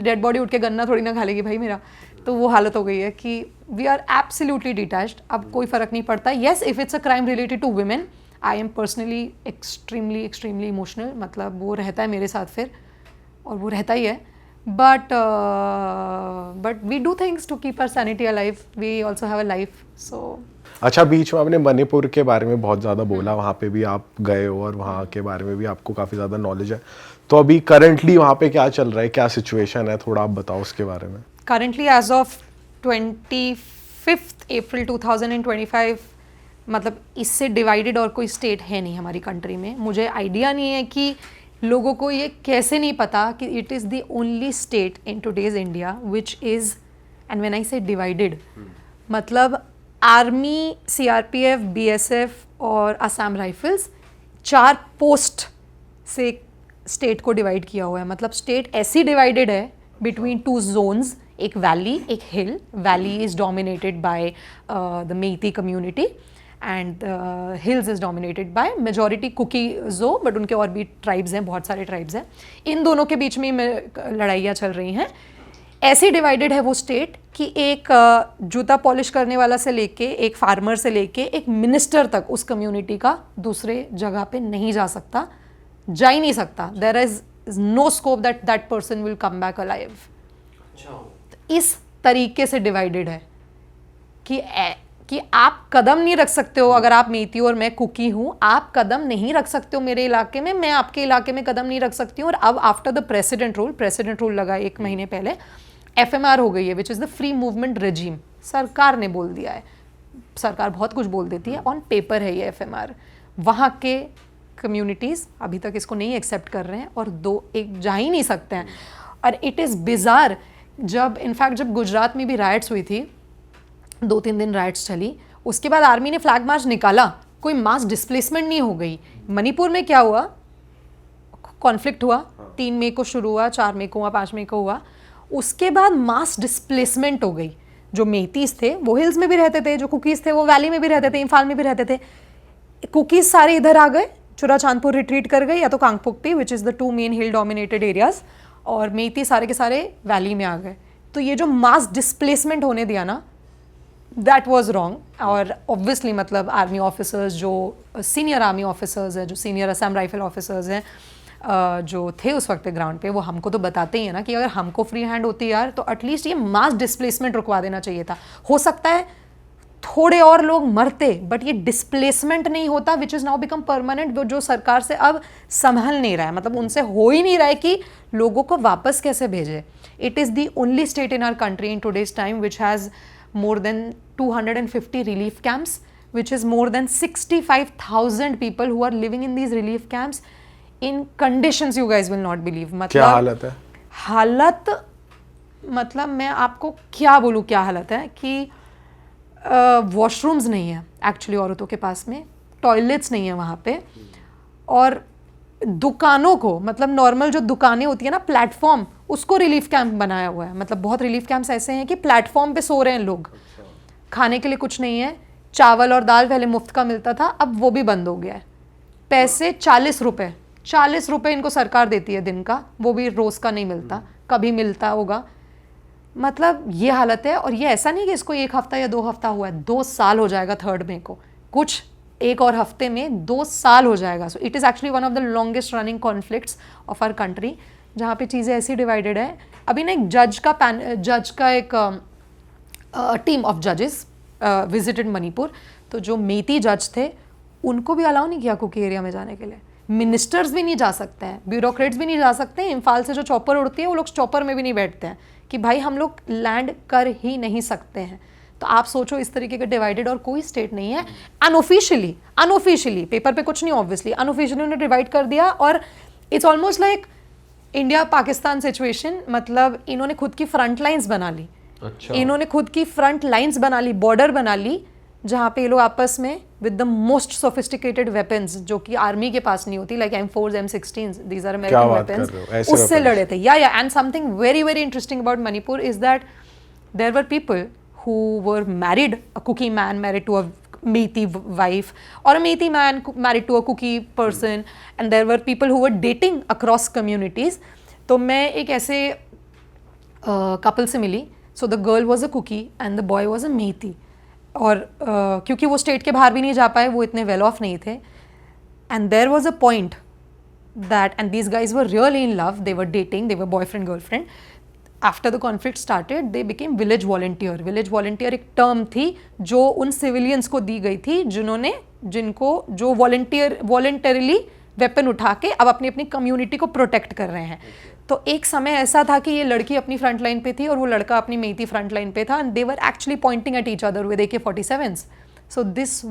डेड बॉडी उठ के गन्ना थोड़ी ना खा लेगी भाई मेरा। तो वो हालत हो गई है कि वी आर एब्सोल्युटली डिटैच्ड। अब कोई फ़र्क नहीं पड़ता। Yes, if it's a crime related to women, I am personally extremely emotional, मतलब वो रहता है मेरे साथ फिर, और वो रहता ही है. But we do things to keep our sanity alive. We also have a life. So अच्छा, बीच में आपने मणिपुर के बारे में बहुत ज़्यादा बोला, वहाँ पे भी आप गए हो और वहाँ के बारे में भी आपको काफ़ी ज़्यादा नॉलेज है. तो अभी करंटली वहाँ पे क्या चल रहा है, क्या सिचुएशन है, थोड़ा आप बताओ उसके बारे में. currently as of 25th April 2025, मतलब इससे डिवाइडेड और कोई स्टेट है नहीं हमारी कंट्री में. मुझे आइडिया नहीं है कि लोगों को ये कैसे नहीं पता कि it is the only state in today's India which is, and when I से डिवाइडेड, मतलब आर्मी, सीआरपीएफ, बीएसएफ और असम राइफल्स 4 पोस्ट से स्टेट को डिवाइड किया हुआ है. मतलब स्टेट ऐसी डिवाइडेड है बिटवीन 2 जोन्स, एक वैली, एक hill. Valley is dominated by the Meitei community and hills is dominated by majority कुकीज़ो, बट उनके और भी ट्राइब्स हैं, बहुत सारे ट्राइब्स हैं. इन दोनों के बीच में लड़ाइयाँ चल रही हैं. ऐसी डिवाइडेड है वो स्टेट कि एक जूता पॉलिश करने वाला से लेके, एक फार्मर से लेके, एक मिनिस्टर तक उस कम्युनिटी का दूसरे जगह पे नहीं जा सकता, जा ही नहीं सकता. There is no scope that that person will come back alive. इस तरीके से डिवाइडेड है कि आप कदम नहीं रख सकते हो. अगर आप मेती और मैं कुकी हूँ, आप कदम नहीं रख सकते हो मेरे इलाके में, मैं आपके इलाके में कदम नहीं रख सकती हूँ. और अब आफ्टर द प्रेसिडेंट रूल लगा 1 महीने पहले, FMR हो गई है, विच is the free movement regime. सरकार ने बोल दिया है. सरकार बहुत कुछ बोल देती है, ऑन पेपर है ये FMR. वहाँ के कम्युनिटीज़ अभी तक इसको नहीं एक्सेप्ट कर रहे हैं और एक जा ही नहीं सकते हैं. और इट इज़ बिजार. जब गुजरात में भी राइट्स हुई थी, 2-3 दिन राइट्स चली, उसके बाद आर्मी ने फ्लैग मार्च निकाला, कोई मास डिस्प्लेसमेंट नहीं हो गई. मणिपुर में क्या हुआ, कॉन्फ्लिक्ट हुआ, 3 मई को शुरू हुआ, 4 मई को हुआ, 5 मई को हुआ. उसके बाद मास डिस्प्लेसमेंट हो गई. जो मेतीस थे वो हिल्स में भी रहते थे, जो कुकीज़ थे वो वैली में भी रहते थे, इम्फाल में भी रहते थे. कुकीज़ सारे इधर आ गए, चुराचांदपुर रिट्रीट कर गए, या तो Kangpokpi, which is the 2 main hill dominated areas, और मेती सारे के सारे वैली में आ गए. तो ये जो मास डिस्प्लेसमेंट होने दिया ना, दैट वॉज रॉन्ग. और ऑब्वियसली मतलब आर्मी ऑफिसर्स, जो सीनियर आर्मी ऑफिसर्स हैं, जो सीनियर असम राइफल ऑफिसर्स हैं, जो थे उस वक्त पे ग्राउंड पे, वो हमको तो बताते ही हैं ना कि अगर हमको फ्री हैंड होती यार, तो एटलीस्ट ये मास डिस्प्लेसमेंट रुकवा देना चाहिए था. हो सकता है थोड़े और लोग मरते, बट ये डिस्प्लेसमेंट नहीं होता, which is now become permanent, जो सरकार से अब संभल नहीं रहा है. मतलब उनसे हो ही नहीं रहा है कि लोगों को वापस कैसे भेजे. It is the only state in our country in today's time which has more than 250 relief camps, which is more than 65,000 people who are living in these relief camps in conditions you guys will not believe. मतलब क्या हालत है? हालत मतलब मैं आपको क्या बोलूँ क्या हालत है कि वॉशरूम्स नहीं है एक्चुअली औरतों के पास में, टॉयलेट्स नहीं है वहाँ पे, और दुकानों को, मतलब नॉर्मल जो दुकानें होती है ना, प्लेटफॉर्म, उसको रिलीफ कैंप बनाया हुआ है. मतलब बहुत रिलीफ कैंप्स ऐसे हैं कि प्लेटफॉर्म पे सो रहे हैं लोग. खाने के लिए कुछ नहीं है. चावल और दाल पहले मुफ्त का मिलता था, अब वो भी बंद हो गया है. पैसे 40 रुपये इनको सरकार देती है दिन का, वो भी रोज़ का नहीं मिलता, कभी मिलता होगा. मतलब ये हालत है. और ये ऐसा नहीं कि इसको 1 हफ्ता या 2 हफ्ता हुआ है, 2 साल हो जाएगा 3rd मई को. कुछ 1 और हफ्ते में 2 साल हो जाएगा. So it is actually one of the longest running conflicts of our country, जहाँ पे चीज़ें ऐसी डिवाइडेड है. अभी ना एक जज का एक टीम ऑफ जजेस विजिटेड मणिपुर. तो जो मेती जज थे उनको भी अलाउ नहीं किया कुकी एरिया में जाने के लिए. मिनिस्टर्स भी नहीं जा सकते हैं, ब्यूरोक्रेट्स भी नहीं जा सकते हैं. इम्फाल से जो चॉपर उड़ती है वो लोग चॉपर में भी नहीं बैठते हैं कि भाई हम लोग लैंड कर ही नहीं सकते हैं. तो आप सोचो, इस तरीके का डिवाइडेड और कोई स्टेट नहीं है. अनऑफिशियली पेपर पे कुछ नहीं, ऑब्वियसली अनऑफिशियली उन्होंने डिवाइड कर दिया. और it's almost like India Pakistan situation. मतलब इन्होंने खुद की फ्रंट लाइन्स बना ली. अच्छा. इन्होंने खुद की फ्रंट लाइन्स बना ली, बॉर्डर बना ली, जहाँ पे ये लोग आपस में with the most sophisticated weapons, जो कि आर्मी के पास नहीं होती, like M4s, M16s, these are American weapons, उससे लड़े थे. या and something very very interesting about Manipur is that there were people who were married, a Kuki man married to a Meiti wife, or a Meiti man married to a Kuki person, and there were people who were dating across communities. तो मैं एक ऐसे couple से मिली. So the girl was a Kuki and the boy was a Meiti. और क्योंकि वो state के बाहर भी नहीं जा पाए, वो इतने वेल ऑफ नहीं थे, And there was a point that, and these guys were really in love, they were dating, they were boyfriend girlfriend. After the conflict started, they became village volunteer. Village volunteer एक term थी जो उन civilians को दी गई थी जो voluntarily weapon उठा के अब अपनी अपनी कम्युनिटी को प्रोटेक्ट कर रहे हैं. तो एक समय ऐसा था कि ये लड़की अपनी फ्रंट लाइन पे थी और वो लड़का अपनी मेथी फ्रंट लाइन पे था, and they were actually Poynting at each other with AK-47s. So this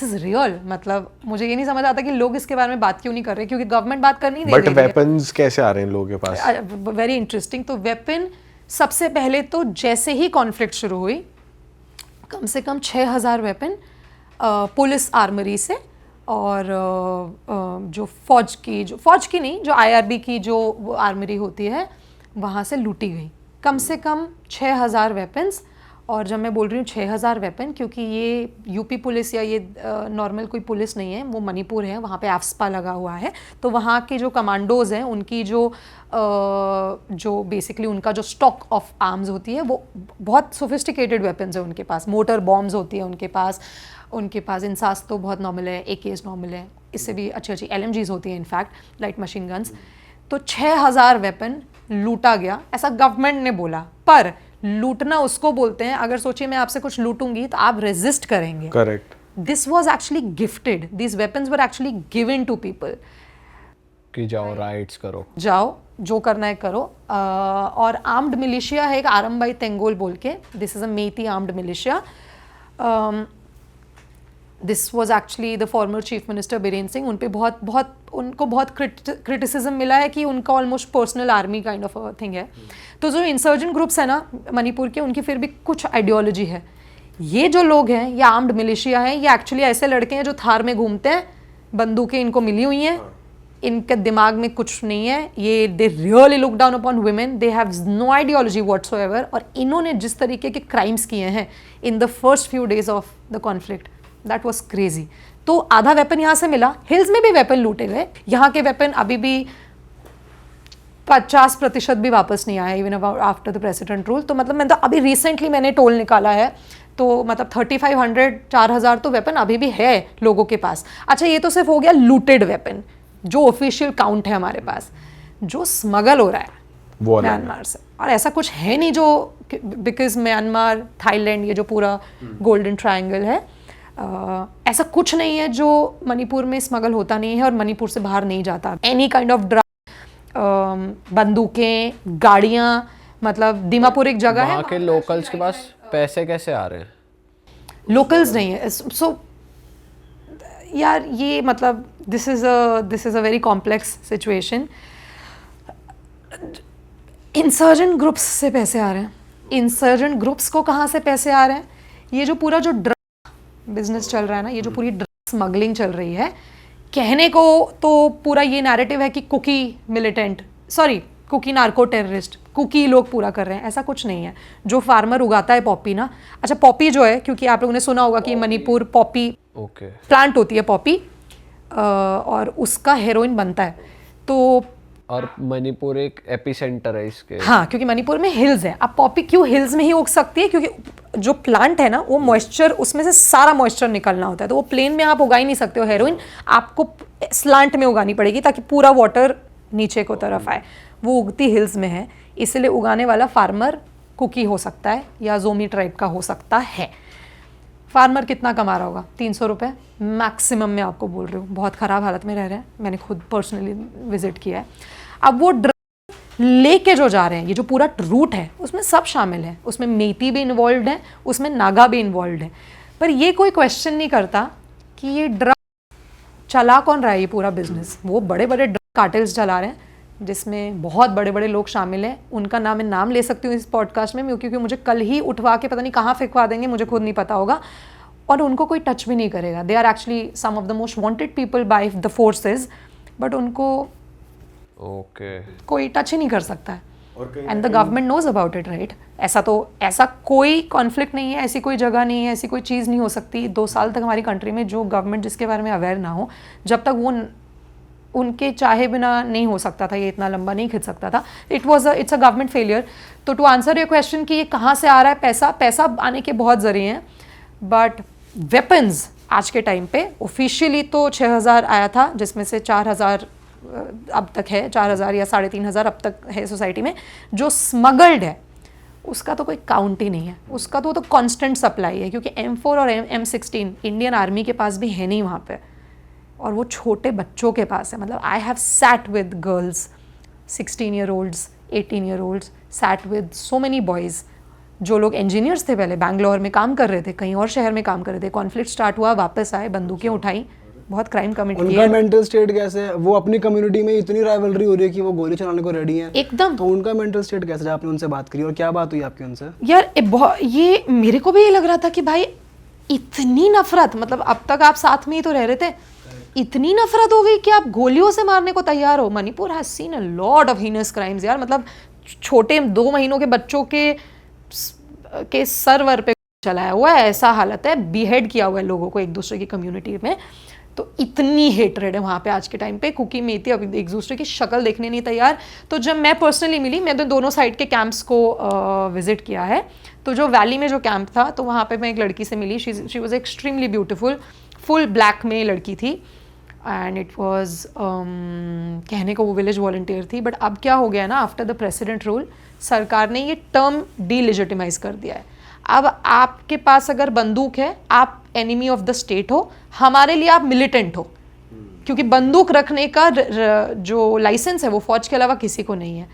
is real. मतलब मुझे ये नहीं समझ आता कि लोग इसके बारे में बात क्यों नहीं कर रहे, क्योंकि गवर्नमेंट बात करनी नहीं दे रही है. बट वेपन्स कैसे आ रहे हैं लोगों के पास? Very interesting. तो वेपन सबसे पहले तो जैसे ही कॉन्फ्लिक्ट शुरू हुई, कम से कम 6,000 वेपन पुलिस आर्मरी से और जो फौज की नहीं, जो IRB की जो आर्मरी होती है वहाँ से लूटी गई. कम से कम 6,000 वेपन्स. और जब मैं बोल रही हूँ 6,000 वेपन, क्योंकि ये यूपी पुलिस या ये नॉर्मल कोई पुलिस नहीं है, वो मणिपुर है, वहाँ पे AFSPA लगा हुआ है. तो वहाँ के जो कमांडोज हैं उनकी जो बेसिकली उनका जो स्टॉक ऑफ आर्म्स होती है वो बहुत सोफिस्टिकेटेड वेपन्स है उनके पास. मोटर बॉम्ब्स होती है उनके पास इंसास तो बहुत नॉर्मल है, AKs नॉर्मल है, इससे भी अच्छी LMGs होती हैं, इनफैक्ट लाइट मशीन गन्स. तो 6,000 वेपन लूटा गया, ऐसा गवर्नमेंट ने बोला. पर लूटना उसको बोलते हैं, अगर सोचिए मैं आपसे कुछ लूटूंगी तो आप रेजिस्ट करेंगे. Correct. This was actually gifted, these weapons were actually given to people कि जाओ राइट्स करो, जाओ जो करना है करो. और आर्म्ड मिलिशिया है एक आरमबाई तेंगोल बोल के, this is a methi armed militia. This was actually the former chief minister Biren Singh. उन पे उनको बहुत क्रिटिसिज्म मिला है कि उनका almost personal army kind of thing है. तो जो इंसर्जेंट ग्रुप्स है ना मणिपुर के, उनकी फिर भी कुछ आइडियोलॉजी है. ये जो लोग हैं, ये आर्म्ड मिलिशिया हैं, ये एक्चुअली ऐसे लड़के हैं जो थार में घूमते हैं, बंदूकें इनको मिली हुई हैं, इनके दिमाग में कुछ नहीं है. ये they really look down upon women, they have no ideology whatsoever. और इन्होंने जिस तरीके के क्राइम्स किए हैं in the first few days of the conflict, that was crazy. तो आधा वेपन यहाँ से मिला. हिल्स में भी वेपन लूटे गए. यहाँ के वेपन अभी भी 50% भी वापस नहीं आया, even after the president rule. तो मतलब अभी रिसेंटली मैंने टोल निकाला है, तो मतलब 3,500 4,000 तो वेपन अभी भी है लोगों के पास. अच्छा, ये तो सिर्फ हो गया लूटेड वेपन, जो ऑफिशियल काउंट है हमारे पास. जो स्मगल हो रहा है म्यांमार से, और ऐसा कुछ है नहीं जो, बिकॉज म्यांमार, थाईलैंड, ये जो पूरा गोल्डन ट्रायंगल है, ऐसा कुछ नहीं है जो मणिपुर में स्मगल होता नहीं है और मणिपुर से बाहर नहीं जाता. एनी काइंड ऑफ ड्रग, बंदूकें, गाड़ियाँ, मतलब दीमापुर एक जगह है, वहाँ के लोकल्स के पास पैसे कैसे आ रहे हैं? लोकल्स नहीं है. सो यार ये मतलब this is a very complex situation. Insurgent groups से पैसे आ रहे हैं. इंसर्जेंट ग्रुप्स को कहाँ से पैसे आ रहे हैं? ये जो पूरा जो ड्रग बिजनेस चल रहा है ना, ये जो पूरी ड्रग स्मगलिंग चल रही है, कहने को तो पूरा ये नैरेटिव है कि कुकी नार्को टेररिस्ट, कुकी लोग पूरा कर रहे हैं. ऐसा कुछ नहीं है. जो फार्मर उगाता है पॉपी ना, अच्छा पॉपी जो है, क्योंकि आप लोगों ने सुना होगा कि मणिपुर पॉपी प्लांट होती है पॉपी, और उसका हेरोइन बनता है. तो और मणिपुर एक एपिसेंटर है इसके. हाँ, क्योंकि मणिपुर में हिल्स है. अब पॉपी क्यों हिल्स में ही उग सकती है? क्योंकि जो प्लांट है ना, वो मॉइस्चर, उसमें से सारा मॉइस्चर निकलना होता है. तो वो प्लेन में आप उगा ही नहीं सकते हो हेरोइन, आपको स्लांट में उगानी पड़ेगी ताकि पूरा वाटर नीचे को तरफ आए. वो उगती हिल्स में है, इसलिए उगाने वाला फार्मर कुकी हो सकता है या जोमी ट्राइब का हो सकता है. फार्मर कितना कमा रहा होगा? 300 रुपये मैक्सिमम, मैं आपको बोल रही हूँ. बहुत ख़राब हालत में रह रहे हैं, मैंने खुद पर्सनली विजिट किया है. अब वो ड्रग लेके जो जा रहे हैं, ये जो पूरा रूट है, उसमें सब शामिल है. उसमें मेती भी इन्वॉल्व है, उसमें नागा भी इन्वॉल्व है. पर ये कोई क्वेश्चन नहीं करता कि ये ड्रग चला कौन रहा है, ये पूरा बिजनेस. वो बड़े बड़े ड्रग कार्टेल्स चला रहे हैं, जिसमें बहुत बड़े बड़े लोग शामिल हैं. उनका नाम मैं नाम ले सकती हूँ इस पॉडकास्ट में, क्योंकि मुझे कल ही उठवा के पता नहीं कहाँ फेंकवा देंगे, मुझे खुद नहीं पता होगा. और उनको कोई टच भी नहीं करेगा. They are actually some of the most wanted people by the forces, but उनको कोई टच ही नहीं कर सकता है. And the government knows about it, right. ऐसा कोई कॉन्फ्लिक्ट नहीं है, ऐसी कोई जगह नहीं है, ऐसी कोई चीज़ नहीं हो सकती 2 साल तक हमारी कंट्री में जो गवर्नमेंट जिसके बारे में अवेयर ना हो. जब तक वो उनके चाहे बिना नहीं हो सकता था, ये इतना लंबा नहीं खिंच सकता था. It's a government failure. तो टू आंसर योर क्वेश्चन कि ये कहाँ से आ रहा है पैसा आने के बहुत ज़रिए हैं, बट वेपन्स आज के टाइम पे ऑफिशियली तो 6000 आया था, जिसमें से 4000 अब तक है, 4000 या 3500 अब तक है सोसाइटी में। जो स्मगल्ड है उसका तो कोई काउंट ही नहीं है, उसका तो कांस्टेंट सप्लाई है, क्योंकि M4 और M16 इंडियन आर्मी के पास भी है नहीं वहाँ पे, और वो छोटे बच्चों के पास है। मतलब I have sat with girls 16 year olds 18 year olds, sat with so many boys जो लोग इंजीनियर्स थे, पहले बैंगलोर में काम कर रहे थे, कहीं और शहर में काम कर रहे थे, कॉन्फ्लिक्ट स्टार्ट हुआ, वापस आए, बंदूकें उठाई, बहुत क्राइम कमिट किए। उनका मेंटल स्टेट कैसे है? वो अपनी कम्युनिटी में इतनी राइवलरी हो रही है कि वो गोली चलाने को रेडी हैं एकदम। तो उनका मेंटल स्टेट कैसे है? आपने उनसे बात करी और क्या बात हुई आपकी उनसे? यार ये मेरे को भी ये लग रहा था कि भाई इतनी नफरत, मतलब अब तक आप साथ में ही तो रह रहे थे, इतनी नफरत हो गई कि आप गोलियों से मारने को तैयार हो। Manipur has seen a lot of heinous crimes यार, मतलब छोटे 2 महीनों के बच्चों के सर्वर पे चलाया हुआ है, ऐसा हालत है, बीहेड किया हुआ है लोगों को एक दूसरे की कम्युनिटी में। तो इतनी हेटरेड है वहाँ पे आज के टाइम पे, कुकी मेथी अभी एक दूसरे की शक्ल देखने नहीं तैयार। तो जब मैं पर्सनली मिली, मैंने दोनों साइड के कैंप्स को विजिट किया है। तो जो वैली में जो कैंप था, तो वहाँ पे मैं एक लड़की से मिली, she was extremely beautiful, full black में लड़की थी, एंड इट वॉज कहने को वो विलेज वॉलंटियर थी। बट अब क्या हो गया ना, आफ्टर द प्रेसिडेंट रूल सरकार ने ये टर्म डीलेजिटिमाइज कर दिया है। अब आपके पास अगर बंदूक है, आप एनिमी ऑफ द स्टेट हो, हमारे लिए आप मिलिटेंट हो, क्योंकि बंदूक रखने का जो लाइसेंस है वो फौज के अलावा किसी को नहीं है।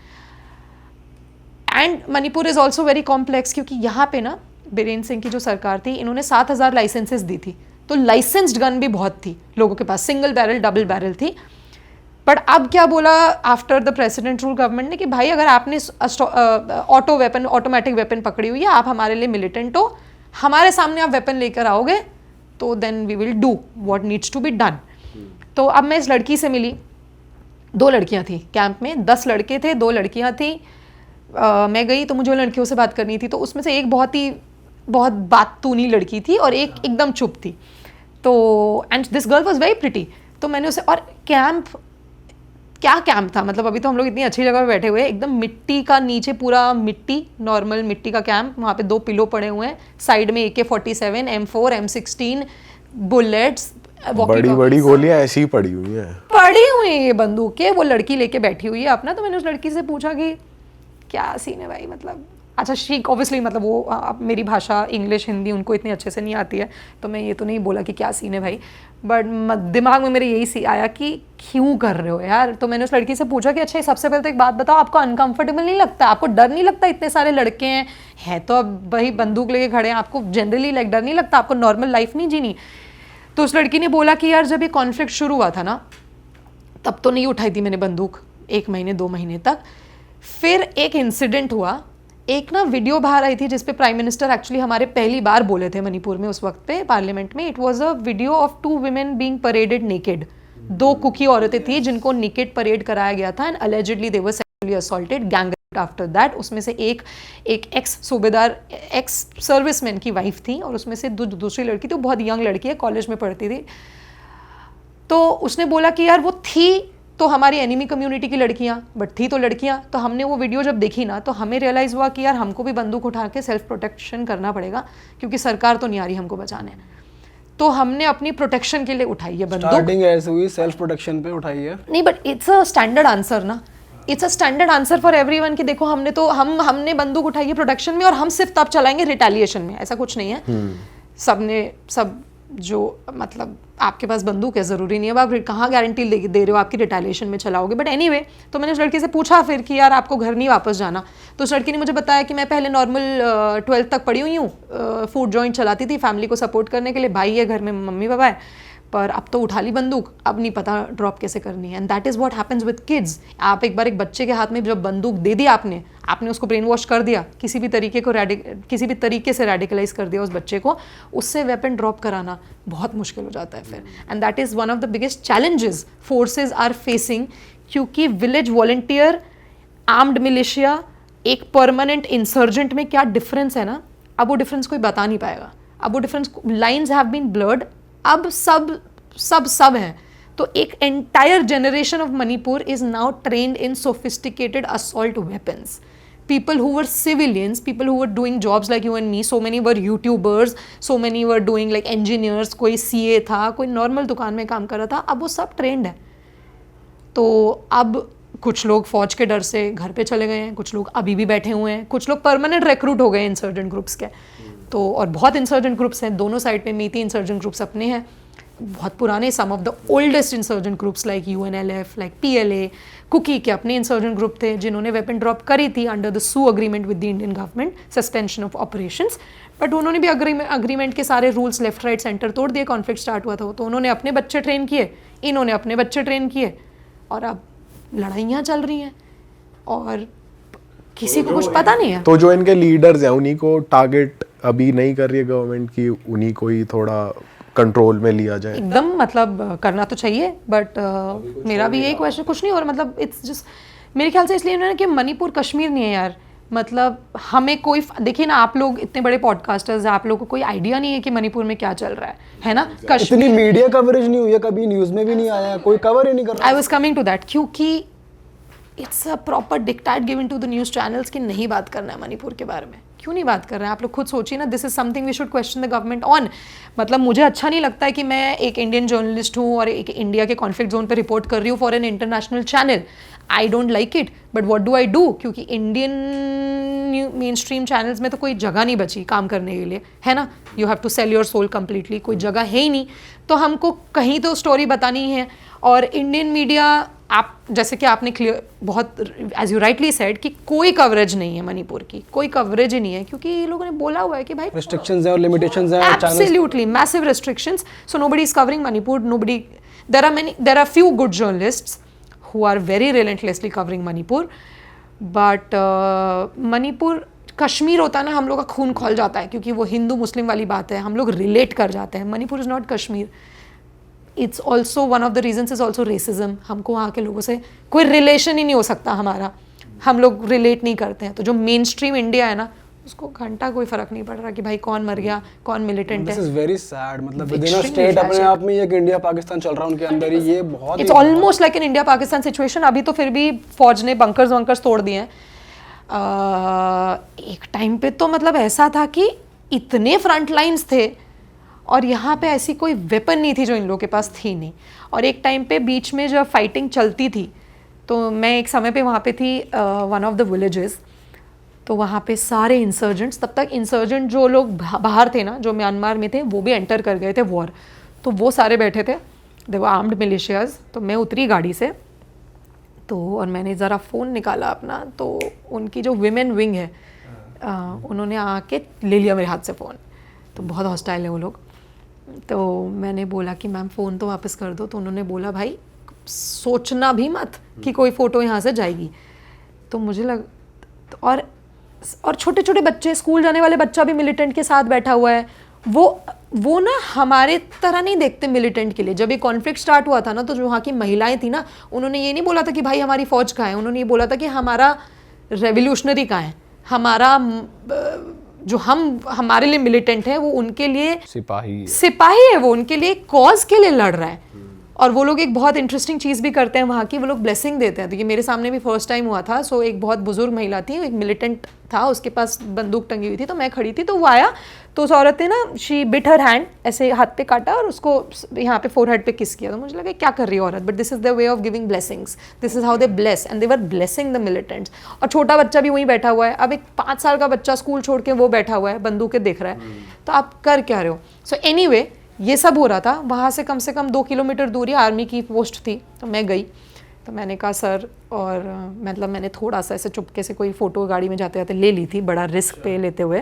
And Manipur is also very complex, क्योंकि यहाँ पे ना बीरेन सिंह की जो सरकार थी, इन्होंने 7000 लाइसेंसेस दी थी, तो लाइसेंस्ड गन भी बहुत थी लोगों के पास, सिंगल बैरल डबल बैरल थी। बट अब क्या बोला after the president rule government ने कि भाई अगर आपने ऑटोमेटिक वेपन पकड़ी हुई है, आप हमारे लिए मिलिटेंट हो, हमारे सामने आप वेपन लेकर आओगे तो then we will do what needs to be done. तो अब मैं इस लड़की से मिली, 2 लड़कियां थी कैंप में, 10 लड़के थे, 2 लड़कियां थी। मैं गई तो मुझे उन लड़कियों से बात करनी थी, तो उसमें से एक बहुत बातूनी लड़की थी और एक एकदम चुप थी। तो and this girl was very pretty. तो मैंने उसे, और कैंप क्या कैंप था, मतलब अभी तो हम लोग इतनी अच्छी जगह पे बैठे हुए हैं, एकदम मिट्टी का नीचे पूरा मिट्टी, नॉर्मल मिट्टी का कैंप, वहाँ पे 2 पिलो पड़े हुए हैं, साइड में AK-47, M4, M16 बुलेट्स, बड़ी गोलियां ऐसी ही पड़ी हुई हैं ये बंदूकें। वो लड़की लेके बैठी हुई है अपना। तो मैंने उस लड़की से पूछा कि क्या सीन है भाई, मतलब अच्छा शी ऑब्वियसली, मतलब वो मेरी भाषा इंग्लिश हिंदी उनको इतनी अच्छे से नहीं आती है, तो मैं ये तो नहीं बोला कि क्या सीन है भाई, बट दिमाग में मेरे यही आया कि क्यों कर रहे हो यार। तो मैंने उस लड़की से पूछा कि अच्छा सबसे पहले तो एक बात बताओ, आपको अनकंफर्टेबल नहीं लगता, आपको डर नहीं लगता, इतने सारे लड़के हैं तो अब वही बंदूक लेके खड़े हैं, आपको जनरली लाइक डर नहीं लगता, आपको नॉर्मल लाइफ नहीं जीनी? तो उस लड़की ने बोला कि यार जब ये कॉन्फ्लिक्ट शुरू हुआ था ना, तब तो नहीं उठाई थी मैंने बंदूक 1 महीने 2 महीने तक। फिर एक इंसिडेंट हुआ, एक ना वीडियो बाहर आई थी जिसपे प्राइम मिनिस्टर एक्चुअली हमारे पहली बार बोले थे मणिपुर में उस वक्त पे पार्लियामेंट में। It was a video of 2 women being paraded naked. 2 Kuki औरतें थी जिनको नेकेड परेड कराया गया था, and allegedly they were sexually assaulted, gang raped after that. उसमें से एक एक्स सूबेदार, एक्स सर्विसमैन की वाइफ थी, और उसमें से दूसरी लड़की थी, वो बहुत यंग लड़की है, कॉलेज में पढ़ती थी। तो उसने बोला कि यार वो थी तो हमारी एनिमी कम्युनिटी की लड़कियां, बट थी तो लड़कियां। तो हमने वो वीडियो जब देखी ना, तो हमें रियलाइज़ हुआ कि यार हमको भी बंदूक उठा के सेल्फ प्रोटेक्शन करना पड़ेगा, क्योंकि सरकार तो नहीं आ रही हमको बचाने। तो हमने अपनी प्रोटेक्शन के लिए उठाई है बंदूक। स्टार्टिंग ऐसे हुई, सेल्फ प्रोटेक्शन पे उठाई है। नहीं, but it's a standard answer ना, it's a standard answer for everyone कि देखो हमने बंदूक उठाई है प्रोटेक्शन में, और हम सिर्फ तब चलाएंगे रिटेलिएशन में, ऐसा कुछ नहीं है। सब जो मतलब आपके पास बंदूक है, ज़रूरी नहीं है आप कहाँ गारंटी दे रहे हो आपकी रिटेलिएशन में चलाओगे। बट एनीवे, तो मैंने उस लड़की से पूछा फिर कि यार आपको घर नहीं वापस जाना? तो उस लड़की ने मुझे बताया कि मैं पहले नॉर्मल 12th तक पढ़ी हुई हूँ, फूड जॉइंट चलाती थी फैमिली को सपोर्ट करने के लिए, भाई है घर में, मम्मी पापा है, पर अब तो उठा ली बंदूक, अब नहीं पता ड्रॉप कैसे करनी है। And that is what happens with kids. आप एक बार एक बच्चे के हाथ में जब बंदूक दे दी आपने उसको ब्रेन वॉश कर दिया, किसी भी तरीके से रेडिकलाइज कर दिया उस बच्चे को, उससे वेपन ड्रॉप कराना बहुत मुश्किल हो जाता है फिर। And that is one of the biggest challenges forces are facing, क्योंकि विलेज वॉलंटियर, आर्म्ड मिलिशिया, एक परमानेंट इंसर्जेंट में क्या डिफरेंस है ना, अब वो डिफरेंस कोई बता नहीं पाएगा। अब वो difference, lines have been blurred, अब सब है। तो एक entire generation of Manipur is now trained in sophisticated assault weapons. people who were civilians, people who were doing jobs like you and me, so many were YouTubers, so many were doing like engineers, कोई CA था, कोई normal दुकान में काम कर रहा था, अब वो सब ट्रेंड है. तो अब कुछ लोग फौज के डर से घर पे चले गए हैं, कुछ लोग अभी भी बैठे हुए हैं, कुछ लोग परमानेंट रिक्रूट हो गए इंसर्जेंट ग्रुप्स के. तो और बहुत इंसर्जेंट ग्रुप्स हैं दोनों साइड पे. मीती इंसर्जेंट ग्रुप्स अपने हैं बहुत पुराने, some of the oldest insurgent groups like UNLF, like PLA, Kuki के अपने इंसर्जेंट ग्रुप थे जिन्होंने वेपन ड्रॉप करी थी under the SoO agreement with the Indian government, suspension of operations. But उन्होंने भी अग्रीमेंट के सारे रूल्स लेफ्ट राइट सेंटर तोड़ दिए. कॉन्फ्लिक्ट स्टार्ट हुआ था तो उन्होंने अपने बच्चे ट्रेन किए, इन्होंने अपने बच्चे ट्रेन किए, और अब लड़ाइयाँ चल रही हैं और किसी को कुछ पता नहीं है. तो जो इनके लीडर्स हैं उन्हीं को टारगेट अभी नहीं कर रही है गवर्नमेंट की, उन्हीं को ही थोड़ा कंट्रोल में लिया जाए. एकदम मतलब करना तो चाहिए, बट मेरा भी यही क्वेश्चन, कुछ नहीं. और मतलब इट्स जस्ट मेरे ख्याल से इसलिए उन्होंने कि मणिपुर कश्मीर नहीं है यार. मतलब हमें कोई, देखिए ना आप लोग इतने बड़े पॉडकास्टर्स हैं, आप लोगों को कोई आइडिया नहीं है कि मणिपुर में क्या चल रहा है ना. इतनी मीडिया कवरेज नहीं हुई है, कभी न्यूज में भी नहीं आया, कोई कवर ही नहीं कर रहा. I was coming to that, क्योंकि it's a proper dictate given to the news channels कि नहीं बात करना है मणिपुर के बारे में. क्यों नहीं बात कर रहे हैं आप लोग? खुद सोचिए ना. This is something we should question the government on. मतलब मुझे अच्छा नहीं लगता है कि मैं एक इंडियन जर्नलिस्ट हूँ और एक इंडिया के कॉन्फ्लिक्ट जोन पे रिपोर्ट कर रही हूँ for an international channel. I don't like it, but what do I do, क्योंकि इंडियन मेन स्ट्रीम चैनल्स में तो कोई जगह नहीं बची काम करने के लिए, है ना. You have to sell your soul completely, कोई जगह है ही नहीं. तो हमको कहीं तो स्टोरी बतानी है. और इंडियन मीडिया, आप जैसे कि आपने क्लियर बहुत एज यू राइटली सेड कि कोई कवरेज नहीं है मणिपुर की, कोई कवरेज ही नहीं है, क्योंकि ये लोगों ने बोला हुआ है कि भाई रिस्ट्रिक्शंस है और लिमिटेशंस है. Absolutely massive restrictions. So nobody is covering Manipur. Nobody, there are few good journalists who are very relentlessly covering Manipur. But Manipur, Kashmir होता है ना, हम लोग का खून खोल जाता है क्योंकि वो हिंदू मुस्लिम वाली बात है, हम लोग रिलेट कर जाते हैं. Manipur is not Kashmir. It's also one of the reasons is also racism. हमको वहाँ के लोगों से कोई रिलेशन ही नहीं हो सकता हमारा, हम लोग रिलेट नहीं करते हैं. तो जो मेन स्ट्रीम इंडिया है ना, उसको घंटा कोई फर्क नहीं पड़ रहा कि भाई कौन मर गया, कौन मिलिटेंट है. This is very sad. मतलब विद इन अ स्टेट अपने आप में एक इंडिया पाकिस्तान चल रहा है उनके अंदर ही. ये बहुत, it's almost like an India Pakistan situation. अभी तो फिर भी फौज ने बंकर्स वंकर्स तोड़ दिए हैं. एक टाइम पे तो मतलब ऐसा था कि इतने फ्रंट लाइन्स थे और यहाँ पे ऐसी कोई वेपन नहीं थी जो इन लोगों के पास थी नहीं. और एक टाइम पे बीच में जब फाइटिंग चलती थी तो मैं एक समय पे वहाँ पे थी वन ऑफ द विलेजेस. तो वहाँ पे सारे इंसर्जेंट्स, तब तक इंसर्जेंट जो लोग बाहर थे ना, जो म्यांमार में थे, वो भी एंटर कर गए थे वॉर. तो वो सारे बैठे थे, दे वर आर्म्ड मिलिशियाज. तो मैं उतरी गाड़ी से तो, और मैंने ज़रा फ़ोन निकाला अपना, तो उनकी जो विमेन विंग है उन्होंने आके ले लिया मेरे हाथ से फ़ोन. तो बहुत हॉस्टाइल है वो लोग. तो मैंने बोला कि मैम फ़ोन तो वापस कर दो. तो उन्होंने बोला भाई सोचना भी मत कि कोई फ़ोटो यहाँ से जाएगी. तो मुझे लग, और छोटे छोटे बच्चे, स्कूल जाने वाले बच्चा भी मिलिटेंट के साथ बैठा हुआ है. वो ना हमारे तरह नहीं देखते मिलिटेंट के लिए. जब ये कॉन्फ्लिक्ट स्टार्ट हुआ था ना, तो जो वहाँ की महिलाएं थी ना, उन्होंने ये नहीं बोला था कि भाई हमारी फौज कहाँ है, उन्होंने ये बोला था कि हमारा रेवोल्यूशनरी कहाँ है, हमारा जो हमारे लिए मिलिटेंट है वो उनके लिए सिपाही है, वो उनके लिए कॉज के लिए लड़ रहा है. और वो लोग एक बहुत इंटरेस्टिंग चीज़ भी करते हैं वहाँ की, वो लोग ब्लेसिंग देते हैं. तो ये मेरे सामने भी फर्स्ट टाइम हुआ था. सो एक बहुत बुजुर्ग महिला थी, एक मिलिटेंट था, उसके पास बंदूक टंगी हुई थी. तो मैं खड़ी थी, तो वो आया, तो उस औरत ने ना, शी बिट हर हैंड, ऐसे हाथ पे काटा और उसको यहाँ पे फोरहेड पे किस किया. तो मुझे लगा क्या कर रही है औरत, but this is the way of giving blessings. This is how they bless, and they were blessing the militants. और छोटा बच्चा भी वहीं बैठा हुआ है. अब एक 5 साल का बच्चा स्कूल छोड़ के वो बैठा हुआ है, बंदूकें देख रहा है. तो आप कर क्या रहे हो? सो एनीवे, ये सब हो रहा था. वहाँ से कम 2 किलोमीटर दूरी आर्मी की पोस्ट थी. तो मैं गई, तो मैंने कहा सर, और मतलब मैंने थोड़ा सा ऐसे चुपके से कोई फ़ोटो गाड़ी में जाते जाते ले ली थी, बड़ा रिस्क पे लेते हुए.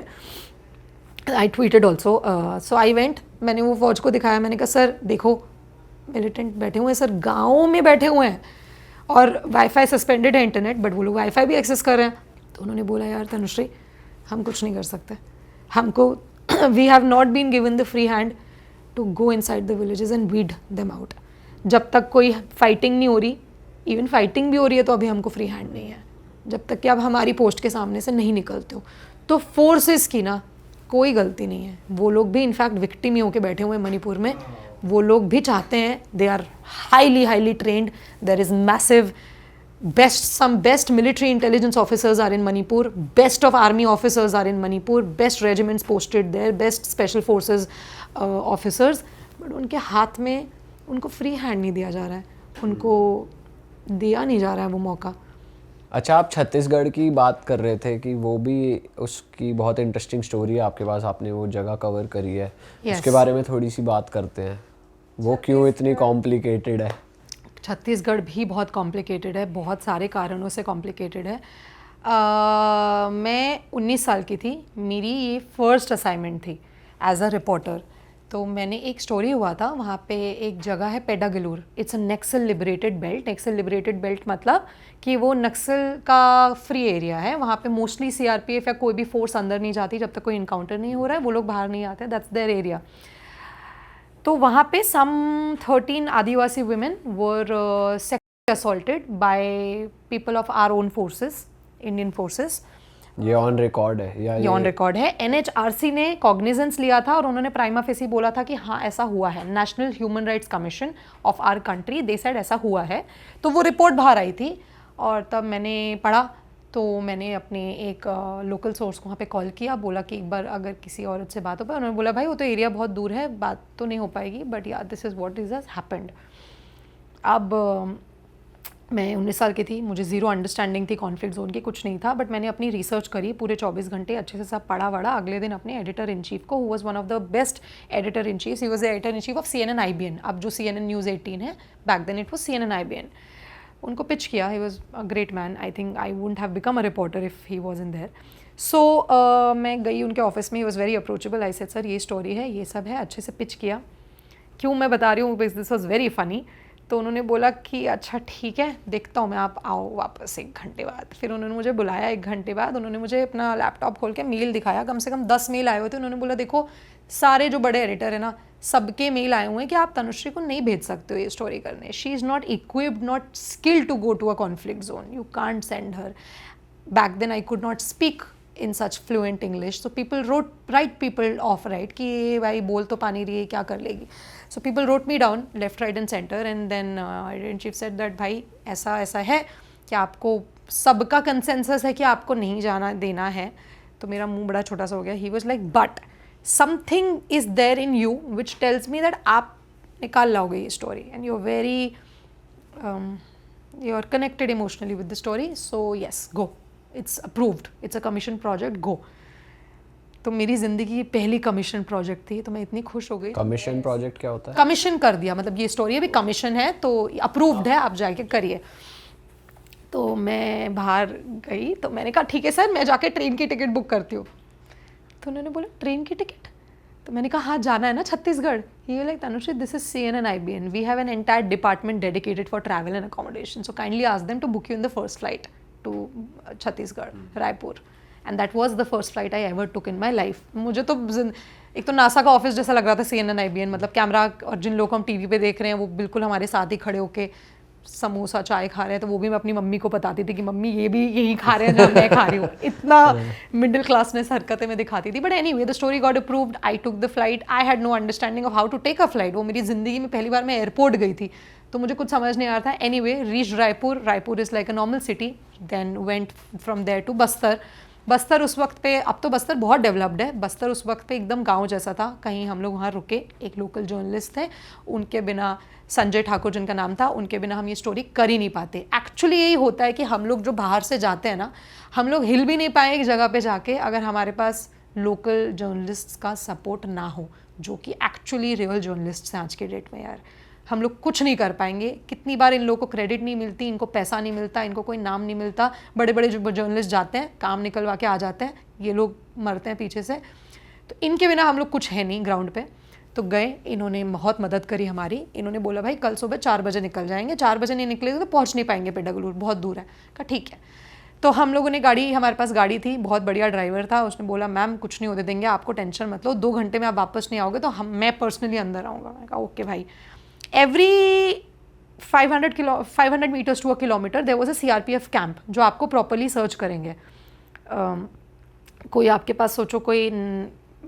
I tweeted also. So I went, मैंने वो फौज को दिखाया. मैंने कहा सर देखो, मिलिटेंट बैठे हुए हैं सर, गाँव में बैठे हुए हैं, और वाईफाई सस्पेंडेड है इंटरनेट, बट वो लोग वाईफाई भी एक्सेस कर रहे हैं. तो उन्होंने बोला यार तनुश्री, हम कुछ नहीं कर सकते, हमको we have not been given the free hand to go inside the villages and weed them out. जब तक कोई फाइटिंग नहीं हो रही, इवन फाइटिंग भी हो रही है, तो अभी हमको फ्री हैंड नहीं है, जब तक कि आप हमारी पोस्ट के सामने से नहीं निकलते हो. तो फोर्सेस की ना कोई गलती नहीं है. वो लोग भी इनफैक्ट विक्टिम ही होकर बैठे हुए हैं मणिपुर में. वो लोग भी चाहते हैं, they are highly trained, there is massive some best military intelligence officers are in Manipur, best of army officers are in Manipur, best regiments posted there, best special forces officers, but उनके हाथ में उनको free hand नहीं दिया जा रहा है, उनको दिया नहीं जा रहा है वो मौका। अच्छा, आप छत्तीसगढ़ की बात कर रहे थे कि वो भी उसकी बहुत इंटरेस्टिंग स्टोरी है आपके पास, आपने वो जगह कवर करी है। Yes. उसके बारे में थोड़ी सी बात करते हैं, वो क्यों इतनी कॉम्प्लिकेटेड है? छत्तीसगढ़ भी बहुत कॉम्प्लिकेटेड है, बहुत सारे कारणों से कॉम्प्लिकेटेड है। मैं 19 साल की थी, मेरी ये फर्स्ट असाइनमेंट थी एज अ रिपोर्टर। तो मैंने एक स्टोरी हुआ था, वहाँ पे एक जगह है Pedagellur, it's a Naxal liberated belt. Naxal liberated belt मतलब कि वो नक्सल का फ्री एरिया है, वहाँ पे मोस्टली सीआरपीएफ या कोई भी फोर्स अंदर नहीं जाती जब तक कोई इनकाउंटर नहीं हो रहा है, वो लोग बाहर नहीं आते, दैट्स देयर एरिया। तो वहाँ पे some 13 Adivasi women were sexually assaulted by people of our own forces, Indian forces. ये ऑन रिकॉर्ड है या ये ऑन रिकॉर्ड है। एनएचआरसी ने कॉग्निजेंस लिया था और उन्होंने प्राइमा फेसी बोला था कि हाँ ऐसा हुआ है। National human rights commission of our country, they said ऐसा हुआ है। तो वो रिपोर्ट बाहर आई थी और तब मैंने पढ़ा, तो मैंने अपने एक लोकल सोर्स को वहाँ पे कॉल किया, बोला कि एक बार अगर किसी औरत से बात हो पाए। उन्होंने बोला भाई वो तो एरिया बहुत दूर है, बात तो नहीं हो पाएगी, बट या this is what is happened. अब मैं 19 साल की थी, मुझे ज़ीरो अंडरस्टैंडिंग थी कॉन्फ्लिक्ट जोन की, कुछ नहीं था, बट मैंने अपनी रिसर्च करी पूरे 24 घंटे, अच्छे से सब पढ़ा वढ़ा। अगले दिन अपने एडिटर इन चीफ को, who was one of the best editor in chief, he was the editor in chief of CNN IBN, अब जो CNN News 18 है, back then it was CNN IBN। उनको पिच किया, he was a great man, I think I wouldn't have become a reporter if he was in there. So मैं गई उनके office में, he was very approachable. I said sir ये story है, ये सब है, अच्छे से पिच किया। क्यों मैं बता रही हूँ, because this was very funny. तो उन्होंने बोला कि अच्छा ठीक है, देखता हूँ मैं, आप आओ वापस 1 घंटे बाद। फिर उन्होंने मुझे बुलाया 1 घंटे बाद, उन्होंने मुझे अपना लैपटॉप खोल के मेल दिखाया, कम से कम 10 मेल आए हुए थे। उन्होंने बोला देखो सारे जो बड़े एडिटर है ना, सबके मेल आए हुए हैं कि आप तनुश्री को नहीं भेज सकते हो ये स्टोरी करने, she is not equipped, not skilled to go to a conflict zone, you can't send her. Back then I could not speak in such fluent English, so people write people off, right, कि ये भाई बोल तो पानी रही है, क्या कर लेगी। So people wrote me down left, right and center, and then editor chief said that भाई ऐसा ऐसा है कि आपको सबका कंसेंसस है कि आपको नहीं जाना देना है। तो मेरा मुंह बड़ा छोटा सा हो गया। He was like but something is there in you which tells me that आप निकाल लाओगे ये story, and you're very you're connected emotionally with the story, so yes, go, it's approved, it's a commission project, go। तो मेरी ज़िंदगी की पहली commission project थी, तो मैं इतनी खुश हो गई। कमीशन प्रोजेक्ट क्या होता है? कमीशन कर दिया, मतलब ये स्टोरी अभी कमीशन है तो अप्रूव्ड है, आप जाके करिए। तो मैं बाहर गई, तो मैंने कहा ठीक है सर, मैं जाके ट्रेन की टिकट बुक करती हूँ। तो उन्होंने बोला ट्रेन की टिकट? तो मैंने कहा हाँ जाना है ना छत्तीसगढ़। ये like Tanushree this is CNN IBN, we have an entire department dedicated for travel and accommodation, so kindly ask them to book you in the first flight to Chhattisgarh, Raipur. And that was the first flight I ever took in my life. मुझे तो एक तो NASA का office जैसा लग रहा था CNN IBN, मतलब कैमरा, और जिन लोगों को हम टीवी पे देख रहे हैं वो बिल्कुल हमारे साथ ही खड़े होके समोसा चाय खा रहे हैं। तो वो भी मैं अपनी मम्मी को बताती थी कि मम्मी ये भी यही खा रहे हैं जहाँ मैं खा रही हूँ। इतना मिडिल क्लासनेस हरकतें मैं दिखाती थी। But anyway the story got approved, I took the flight, I had no understanding of how to take a flight. वो मेरी ज़िंदगी में पहली बार मैं एयरपोर्ट गई थी, तो मुझे कुछ समझ नहीं आ रहा था। Anyway reach Raipur, Raipur is like a normal city, then went from there to Bastar. Bastar उस वक्त पे, अब तो बस्तर बहुत डेवलप्ड है, बस्तर उस वक्त पे एकदम गांव जैसा था। कहीं हम लोग वहाँ रुके, एक लोकल जर्नलिस्ट थे, उनके बिना, संजय ठाकुर जिनका नाम था, उनके बिना हम ये स्टोरी कर ही नहीं पाते। एक्चुअली यही होता है कि हम लोग जो बाहर से जाते हैं ना, हम लोग हिल भी नहीं पाए एक जगह पे जाके अगर हमारे पास लोकल जर्नलिस्ट का सपोर्ट ना हो, जो कि एक्चुअली रियल जर्नलिस्ट हैं आज के डेट में। यार हम लोग कुछ नहीं कर पाएंगे। कितनी बार इन लोगों को क्रेडिट नहीं मिलती, इनको पैसा नहीं मिलता, इनको कोई नाम नहीं मिलता। बड़े बड़े जो जर्नलिस्ट जाते हैं, काम निकलवा के आ जाते हैं, ये लोग मरते हैं पीछे से। तो इनके बिना हम लोग कुछ है नहीं ग्राउंड पे। तो गए, इन्होंने बहुत मदद करी हमारी। इन्होंने बोला भाई कल सुबह 4 बजे निकल जाएंगे, 4 बजे नहीं निकलेंगे तो पहुँच नहीं पाएंगे पेडागलूर, बहुत दूर है। कहा ठीक है। तो हम लोगों ने गाड़ी, हमारे पास गाड़ी थी, बहुत बढ़िया ड्राइवर था, उसने बोला मैम कुछ नहीं होने देंगे आपको, टेंशन मत लो, 2 घंटे में आप वापस नहीं आओगे तो मैं पर्सनली अंदर आऊँगा। मैंने कहा ओके भाई। Every 500 meters to a kilometer there was a CRPF camp जो आपको प्रॉपरली सर्च करेंगे। कोई आपके पास सोचो कोई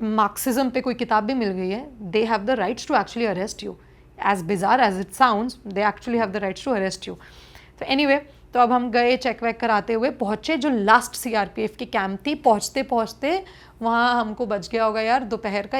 मार्क्सिज्म पे कोई किताब भी मिल गई है, they have the rights to actually arrest you. As bizarre as it sounds, they actually have the rights to arrest you. तो एनीवे तो अब हम गए चेक वेक कराते हुए पहुँचे जो लास्ट सीआरपीएफ की कैंप थी। पहुँचते पहुँचते वहाँ हमको बज गया होगा यार दोपहर का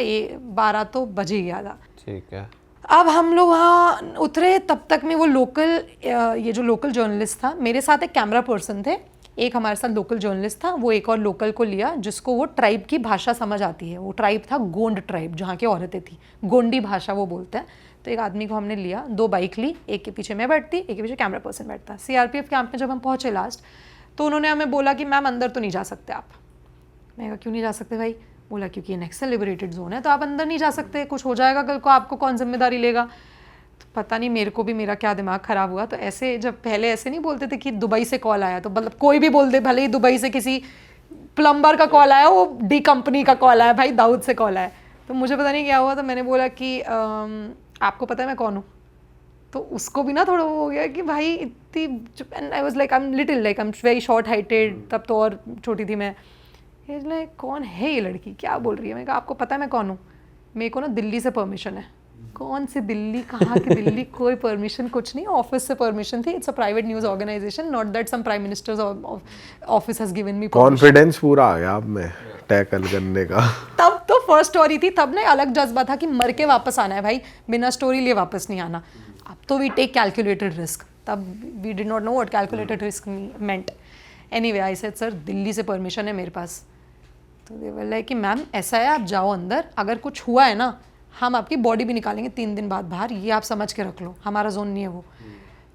12 तो बज ही गया था। ठीक है। अब हम लोग वहाँ उतरे, तब तक में वो लोकल ये जो लोकल जर्नलिस्ट था, मेरे साथ एक कैमरा पर्सन थे, एक हमारे साथ लोकल जर्नलिस्ट था, वो एक और लोकल को लिया जिसको वो ट्राइब की भाषा समझ आती है। वो ट्राइब था गोंड ट्राइब, जहाँ की औरतें थी, गोंडी भाषा वो बोलते हैं। तो एक आदमी को हमने लिया, 2 बाइक ली, एक के पीछे मैं बैठती, एक के पीछे कैमरा पर्सन बैठता। सीआरपीएफ कैंप में जब हम पहुँचे लास्ट, तो उन्होंने हमें बोला कि मैम अंदर तो नहीं जा सकते आप। मैं कहा क्यों नहीं जा सकते भाई? बोला क्योंकि ये नक्सल लिबरेटेड जोन है, तो आप अंदर नहीं जा सकते, कुछ हो जाएगा कल को, आपको कौन जिम्मेदारी लेगा? तो पता नहीं मेरे को भी मेरा क्या दिमाग ख़राब हुआ। तो ऐसे जब पहले ऐसे नहीं बोलते थे कि दुबई से कॉल आया, तो मतलब कोई भी बोल दे, भले ही दुबई से किसी प्लम्बर का कॉल आया, वो डी कंपनी का कॉल आया, भाई दाऊद से कॉल आया। तो मुझे पता नहीं क्या हुआ, तो मैंने बोला कि आपको पता है मैं कौन हूँ? तो उसको भी ना थोड़ा वो हो गया कि भाई इतनी, and I was like I am little like I am very short heighted, तब तो और छोटी थी मैं। लाइक कौन है ये लड़की, क्या बोल रही है? मैं कहा आपको पता है मैं कौन हूँ? मेरे को ना दिल्ली से परमिशन है। कौन सी दिल्ली, कहाँ की दिल्ली? कोई परमिशन कुछ नहीं, ऑफिस से परमिशन थी। It's a private news organization, not that some prime minister's office has given me. Confidence पूरा आ गया आप में टैकल करने का। तब तो फर्स्ट स्टोरी थी, तब ना अलग जज्बा था कि मर के वापस आना है भाई, बिना स्टोरी लिए वापस नहीं आना। अब तो वी टेक कैलकुलेटेड रिस्क, तब we did not know what calculated risk meant. Anyway I said sir Delhi से परमिशन है मेरे पास। तो दे वर लाइक कि मैम ऐसा है, आप जाओ अंदर, अगर कुछ हुआ है ना हम आपकी बॉडी भी निकालेंगे 3 दिन बाद बाहर, ये आप समझ के रख लो, हमारा जोन नहीं है वो।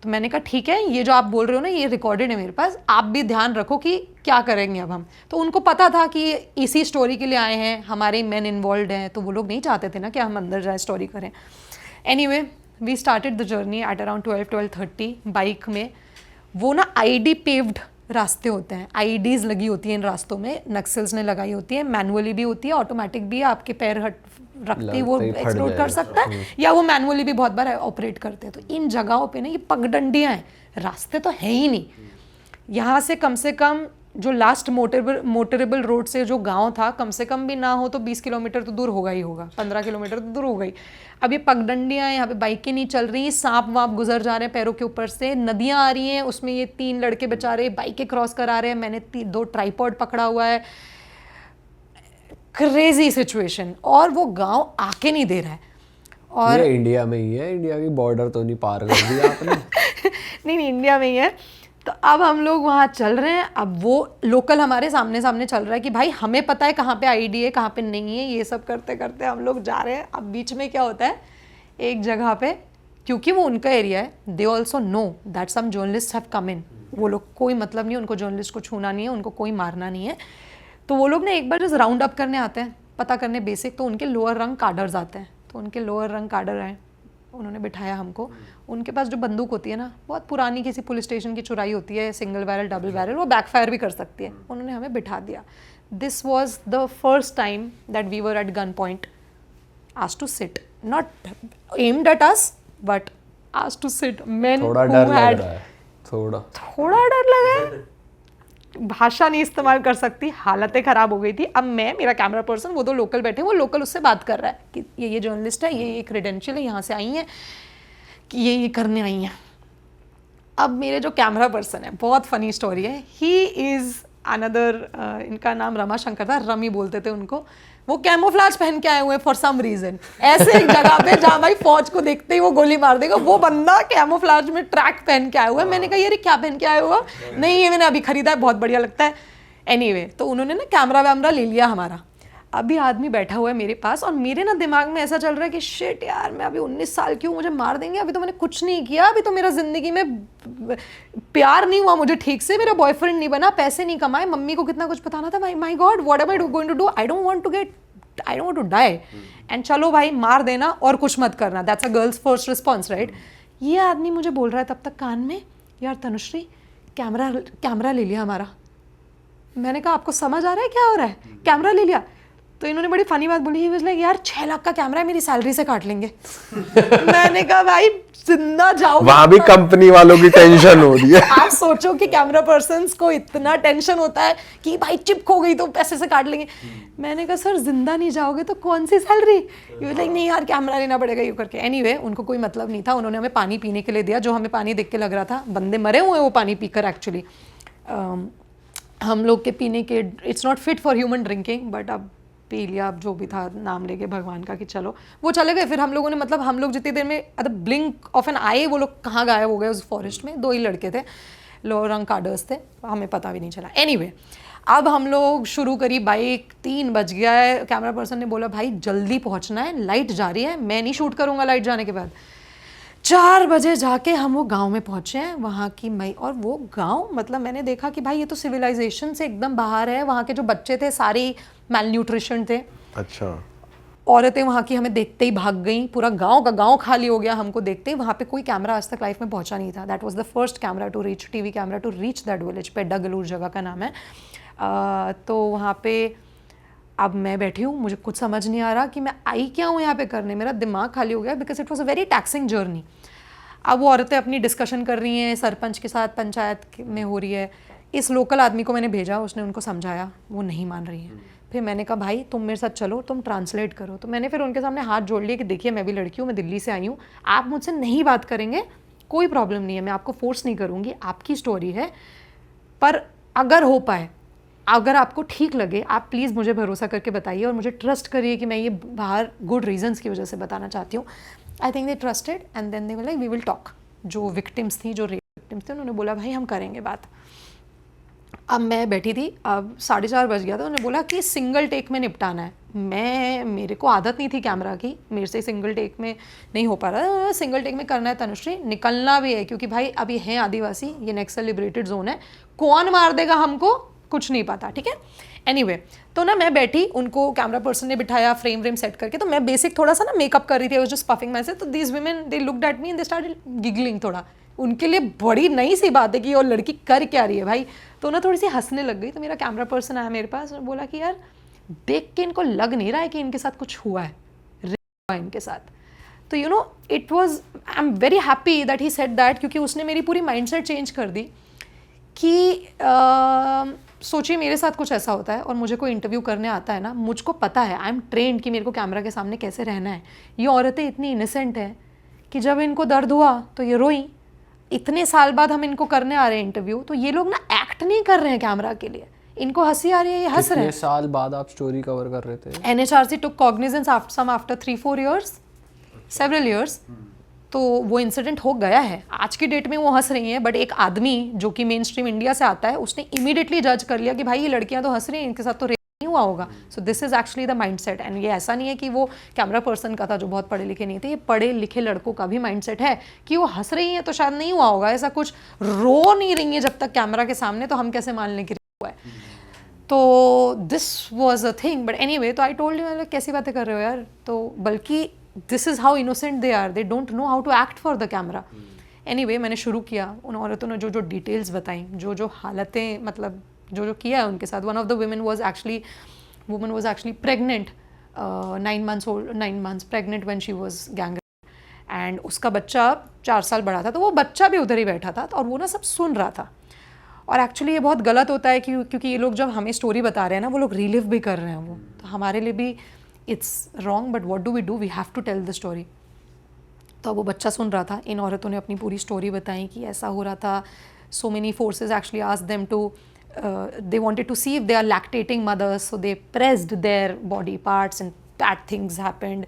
तो मैंने कहा ठीक है, ये जो आप बोल रहे हो ना ये रिकॉर्डेड है मेरे पास, आप भी ध्यान रखो कि क्या करेंगे अब हम। तो उनको पता था कि इसी स्टोरी के लिए आए हैं, हमारे मेन इन्वॉल्व हैं, तो वो लोग नहीं चाहते थे ना कि हम अंदर जाए स्टोरी करें। Anyway we started the journey at around 12-12:30 bike में। वो ना ID पेव्ड रास्ते होते हैं, IDs लगी होती हैं इन रास्तों में, नक्सल्स ने लगाई होती है, मैनुअली भी होती है, ऑटोमेटिक भी है, आपके पैर रखते ही वो एक्सप्लोड कर सकता है, या वो मैनुअली भी बहुत बार ऑपरेट करते हैं। तो इन जगहों पे ना ये पगडंडियाँ हैं, रास्ते तो है ही नहीं। यहाँ से कम जो लास्ट मोटरेबल रोड से जो गांव था, कम से कम भी ना हो तो 20 किलोमीटर तो दूर होगा ही होगा, 15 किलोमीटर तो दूर हो गई। अब ये पगडंडियाँ, यहाँ पे बाइकें नहीं चल रही, सांप वाप गुजर जा रहे हैं पैरों के ऊपर से, नदियाँ आ रही हैं, उसमें ये 3 लड़के बेचारे बाइकें क्रॉस करा रहे हैं, मैंने 2 ट्राइपॉड पकड़ा हुआ है। क्रेजी सिचुएशन, और वो गांव आके नहीं दे रहा है। और ये इंडिया में ही है, इंडिया की बॉर्डर तो नहीं पार कर दिया आपने? नहीं इंडिया में ही है। तो अब हम लोग वहाँ चल रहे हैं, अब वो लोकल हमारे सामने चल रहा है कि भाई हमें पता है कहाँ पे ID है कहाँ पे नहीं है, ये सब करते करते हम लोग जा रहे हैं। अब बीच में क्या होता है, एक जगह पे, क्योंकि वो उनका एरिया है, they also know that some journalist have come in. वो लोग कोई मतलब नहीं, उनको जर्नलिस्ट को छूना नहीं है, उनको कोई मारना नहीं है। तो वो लोग ना एक बार जस्ट राउंड अप करने आते हैं, पता करने बेसिक, तो उनके लोअर रंग कार्डर्स आते हैं। तो उनके लोअर रंग कार्डर आए, उन्होंने बिठाया हमको। उनके पास जो बंदूक होती है ना, बहुत पुरानी किसी पुलिस स्टेशन की चुराई होती है, सिंगल बैरल डबल बैरल, वो बैकफायर भी कर सकती है। उन्होंने हमें बिठा दिया। This was the first time that we were at gun point, asked to sit, not aimed at us but asked to sit. मेन थोड़ा डर लग रहा है, थोड़ा डर लगा है, भाषा नहीं इस्तेमाल कर सकती, हालतें ख़राब हो गई थी। अब मैं, मेरा कैमरा पर्सन, वो 2 लोकल बैठे, वो लोकल उससे बात कर रहा है कि ये जर्नलिस्ट है, ये क्रेडेंशियल है, यहाँ से आई हैं, कि ये करने आई हैं। अब मेरे जो कैमरा पर्सन है, बहुत फ़नी स्टोरी है, ही इज़ अनदर, इनका नाम रमाशंकर था, रमी बोलते थे उनको। वो कैमोफ्लाज पहन के आए हुए फॉर सम रीजन, ऐसे एक जगह पे जहाँ भाई फौज को देखते ही वो गोली मार देगा, वो बंदा कैमोफ्लाज में ट्रैक पहन के आया हुआ है। मैंने कहा यार क्या पहन के आया हुआ? नहीं ये मैंने अभी खरीदा है, बहुत बढ़िया लगता है। एनीवे, तो उन्होंने ना कैमरा वैमरा ले लिया हमारा। अभी आदमी बैठा हुआ है मेरे पास, और मेरे ना दिमाग में ऐसा चल रहा है कि शिट यार, मैं अभी 19 साल की हूँ, मुझे मार देंगे, अभी तो मैंने कुछ नहीं किया, अभी तो मेरा ज़िंदगी में प्यार नहीं हुआ मुझे ठीक से, मेरा बॉयफ्रेंड नहीं बना, पैसे नहीं कमाए, मम्मी को कितना कुछ बताना था। My god, what am I going to do? I don't want to die, and चलो भाई मार देना और कुछ मत करना, that's a girl's first response, right? ये आदमी मुझे बोल रहा है तब तक कान में, यार तनुश्री कैमरा ले लिया हमारा। मैंने कहा आपको समझ आ रहा है क्या हो रहा है? कैमरा ले लिया। तो इन्होंने बड़ी फनी बात बोली, ही वाज लाइक यार 6 लाख का कैमरा है, मेरी सैलरी से काट लेंगे। मैंने कहा भाई जिंदा जाओ, वहां भी कंपनी वालों की टेंशन हो रही है। आप सोचो कि कैमरा पर्सन्स को इतना टेंशन होता है कि भाई चिप खो गई तो पैसे से काट लेंगे। मैंने कहा सर जिंदा नहीं जाओगे तो कौन सी सैलरी? ये लाइक नहीं यार कैमरा लेना पड़ेगा यू करके। एनीवे उनको कोई मतलब नहीं था, उन्होंने हमें पानी पीने के लिए दिया, जो हमें पानी देख के लग रहा था बंदे मरे हुए वो पानी पीकर। एक्चुअली हम लोग के पीने के it's not fit for human drinking, but अब पी लिया, अब जो भी था नाम लेके भगवान का कि चलो वो चले गए। फिर हम लोगों ने मतलब हम लोग जितनी देर में at the blink of an eye वो लोग कहाँ गायब हो गए उस फॉरेस्ट में। 2 ही लड़के थे, लो रंग कार्डर्स थे, हमें पता भी नहीं चला। एनीवे अब हम लोग शुरू करी बाइक, 3 बज गया है। कैमरा पर्सन ने बोला भाई जल्दी पहुंचना है, लाइट जा रही है, मैं नहीं शूट करूंगा लाइट जाने के बाद। 4 बजे जाके हम वो गांव में पहुंचे हैं, वहाँ की मई। और वो गांव मतलब मैंने देखा कि भाई ये तो सिविलाइजेशन से एकदम बाहर है। वहाँ के जो बच्चे थे सारे मैल न्यूट्रिशन थे। अच्छा। औरतें वहाँ की हमें देखते ही भाग गई, पूरा गांव का गांव खाली हो गया हमको देखते ही। वहाँ पे कोई कैमरा आज तक लाइफ में पहुँचा नहीं था। That was the first camera to reach, TV camera to reach that village. Pedda Galur जगह का नाम है। तो वहाँ पे अब मैं बैठी हूँ, मुझे कुछ समझ नहीं आ रहा कि मैं आई क्या हूँ यहाँ पे करने। मेरा दिमाग खाली हो गया because it was a very taxing journey. अब वो औरतें अपनी डिस्कशन कर रही हैं सरपंच के साथ, पंचायत में हो रही है। इस लोकल आदमी को मैंने भेजा, उसने उनको समझाया, वो नहीं मान रही है। फिर मैंने कहा भाई तुम मेरे साथ चलो, तुम ट्रांसलेट करो। तो मैंने फिर उनके सामने हाथ जोड़ लिए कि देखिए मैं भी लड़की हूँ, मैं दिल्ली से आई हूँ, आप मुझसे नहीं बात करेंगे कोई प्रॉब्लम नहीं है, मैं आपको फोर्स नहीं करूँगी, आपकी स्टोरी है। पर अगर हो पाए, अगर आपको ठीक लगे, आप प्लीज़ मुझे भरोसा करके बताइए और मुझे ट्रस्ट करिए कि मैं ये बाहर गुड रीजंस की वजह से बताना चाहती हूँ। I think they trusted and then they were like we will talk. जो विक्टिम्स थी, जो रेप विक्टिम्स थे, उन्होंने बोला भाई हम करेंगे बात। अब मैं बैठी थी, अब 4:30 बज गया था। उन्होंने बोला कि सिंगल टेक में निपटाना है। मेरे को आदत नहीं थी कैमरा की, मेरे से सिंगल टेक में नहीं हो पा रहा। सिंगल टेक में करना है तनुश्री, निकलना भी है क्योंकि भाई अभी हैं आदिवासी, ये नेक्सल लिबरेटेड जोन है, कौन मार देगा हमको कुछ नहीं पता, ठीक है। एनीवे तो ना मैं बैठी, उनको कैमरा पर्सन ने बिठाया फ्रेम व्रेम सेट करके। तो मैं बेसिक थोड़ा सा ना मेकअप कर रही थी, जस्ट पफिंग मैसेज। तो these women they looked at me and they started giggling. थोड़ा उनके लिए बड़ी नई सी बात है कि वो लड़की कर क्या रही है भाई। तो ना थोड़ी सी हंसने लग गई। तो मेरा कैमरा पर्सन आया मेरे पास और बोला कि यार देख के इनको लग नहीं रहा है कि इनके साथ कुछ हुआ है, रेप हुआ है इनके साथ। तो you know it was, I am very happy that he said that, क्योंकि उसने मेरी पूरी माइंडसेट चेंज कर दी कि सोचिए मेरे साथ कुछ ऐसा होता है और मुझे कोई इंटरव्यू करने आता है ना, मुझको पता है, आई एम ट्रेंड कि मेरे को कैमरा के सामने कैसे रहना है। ये औरतें इतनी इनोसेंट हैं कि जब इनको दर्द हुआ तो ये रोई। इतने साल बाद हम इनको करने आ रहे हैं इंटरव्यू, तो ये लोग ना एक्ट नहीं कर रहे हैं कैमरा के लिए, इनको हंसी आ रही है, ये हंस रहे हैं। कितने साल बाद आप स्टोरी कवर कर रहे थे? NHRC took cognizance after 3-4 years, several years। तो वो इंसिडेंट हो गया है। आज की डेट में वो हंस रही हैं, बट एक आदमी जो कि मेन स्ट्रीम इंडिया से आता है, उसने इमीडिएटली जज कर लिया कि भाई ये लड़कियां तो हंस रही हैं, इनके साथ तो रेप नहीं हुआ होगा। So this is actually the mindset. And ये ऐसा नहीं है कि वो कैमरा पर्सन का था जो बहुत पढ़े लिखे नहीं थे, ये पढ़े लिखे लड़कों का भी माइंडसेट है कि वो हंस रही हैं तो शायद नहीं हुआ होगा, ऐसा कुछ रो नहीं रही है जब तक कैमरा के सामने, तो हम कैसे मान लें कि हुआ है। तो this was a thing. But anyway, तो आई टोल्ड यू कैसी बातें कर रहे हो यार। तो बल्कि this is how innocent they are, they don't know how to act for the camera. Anyway मैंने शुरू किया। उन औरतों ने जो जो डिटेल्स बताई, जो जो हालतें, मतलब जो जो किया है उनके साथ। One of the women was actually pregnant, 9 months pregnant when she was gang raped. And उसका बच्चा 4 साल बड़ा था, तो वो बच्चा भी उधर ही बैठा था और वो ना सब सुन रहा था। और एक्चुअली ये बहुत गलत होता है क्योंकि ये लोग जब हमें स्टोरी बता रहे हैं ना, वो लोग रिलिव भी कर रहे हैं वो, तो हमारे लिए भी it's wrong. But what do we have to tell the story. तो वो बच्चा सुन रहा था, इन औरतों ने अपनी पूरी स्टोरी बताई कि ऐसा हो रहा था। So many forces actually asked them to, they wanted to see if they are lactating mothers, so they pressed their body parts and bad things happened।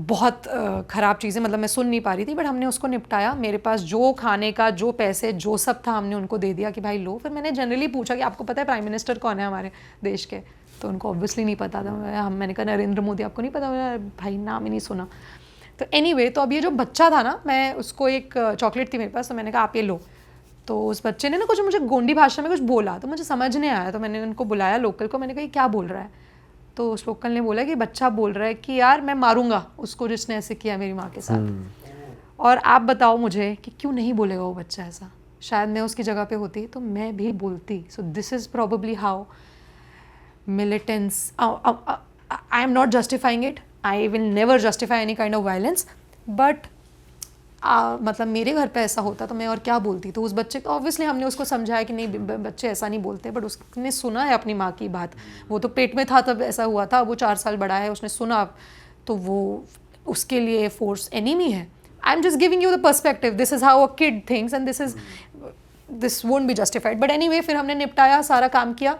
बहुत ख़राब चीज़ें, मतलब मैं सुन नहीं पा रही थी, बट हमने उसको निपटाया। मेरे पास जो खाने का, जो पैसे, जो सब था, हमने उनको दे दिया कि भाई लो। फिर मैंने जनरली पूछा कि आपको पता है प्राइम मिनिस्टर कौन है हमारे देश के? तो उनको ऑब्वियसली नहीं पता था। मैंने कहा नरेंद्र मोदी, आपको नहीं पता? भाई नाम ही नहीं सुना। तो एनीवे, तो अब ये जो बच्चा था ना, मैं उसको एक चॉकलेट थी मेरे पास, तो मैंने कहा आप ये लो। तो उस बच्चे ने ना कुछ मुझे गोंडी भाषा में कुछ बोला, तो मुझे समझ नहीं आया। तो मैंने उनको बुलाया लोकल को, मैंने कहा क्या बोल रहा है? तो उस लोकल ने बोला कि बच्चा बोल रहा है कि यार मैं मारूंगा उसको जिसने ऐसे किया मेरी माँ के साथ। और आप बताओ मुझे कि क्यों नहीं बोलेगा वो बच्चा ऐसा? शायद मैं उसकी जगह पे होती तो मैं भी बोलती। So this is probably how militants, I am not justifying it, I will never justify any kind of violence, but मतलब मेरे घर पे ऐसा होता तो मैं और क्या बोलती। तो उस बच्चे को ऑब्वियसली हमने उसको समझाया कि नहीं बच्चे ऐसा नहीं बोलते, बट उसने सुना है अपनी माँ की बात। वो तो पेट में था तब ऐसा हुआ था, वो 4 साल बड़ा है, उसने सुना, तो वो उसके लिए फोर्स एनिमी है। I am just giving you the perspective, this is how a kid thinks and this won't be justified. But anyway फिर हमने निपटाया, सारा काम किया।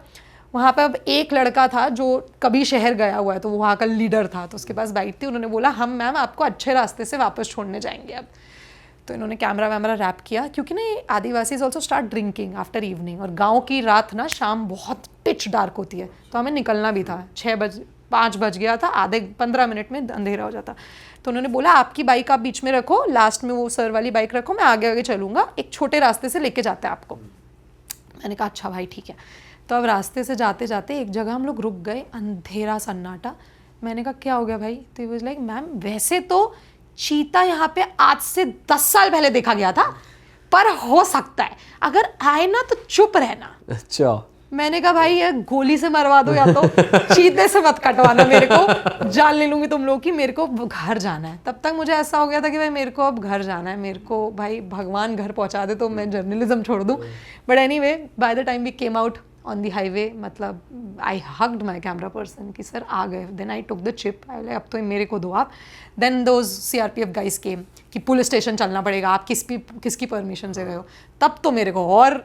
वहाँ पे अब एक लड़का था जो कभी शहर गया हुआ है, तो वो वहाँ का लीडर था, तो उसके पास बाइक थी। उन्होंने बोला हम मैम आपको अच्छे रास्ते से वापस छोड़ने जाएंगे अब। तो इन्होंने कैमरा वैमरा रैप किया, क्योंकि ना Adivasis also start drinking after evening, और गाँव की रात ना शाम बहुत पिच डार्क होती है, तो हमें निकलना भी था। 5 बज गया था, आधे 15 मिनट में अंधेरा हो जाता। तो उन्होंने बोला आपकी बाइक आप बीच में रखो, लास्ट में वो सर वाली बाइक रखो, मैं आगे आगे चलूँगा, एक छोटे रास्ते से लेके जाते हैं आपको। मैंने कहा अच्छा भाई ठीक है। तो अब रास्ते से जाते जाते एक जगह हम लोग रुक गए, अंधेरा सन्नाटा। मैंने कहा क्या हो गया भाई? तो ही वाज लाइक मैम वैसे तो चीता यहाँ पे आज से 10 साल पहले देखा गया था, पर हो सकता है अगर आए ना तो चुप रहना। अच्छा। मैंने कहा भाई ये गोली से मरवा दो या तो चीते से मत कटवाना, मेरे को जान ले लूंगी तुम लोग की, मेरे को घर जाना है। तब तक मुझे ऐसा हो गया था कि भाई मेरे को अब घर जाना है, मेरे को भाई भगवान घर पहुंचा दे तो मैं जर्नलिज्म छोड़ दूं। But anyway by the time we came out on the highway, मतलब I hugged my camera person कि सर आ गए। Then I took the chip, अब तो मेरे को दो आप। Then those CRPF guys came कि पुलिस स्टेशन चलना पड़ेगा, आप किसकी परमिशन से गए हो। तब तो मेरे को और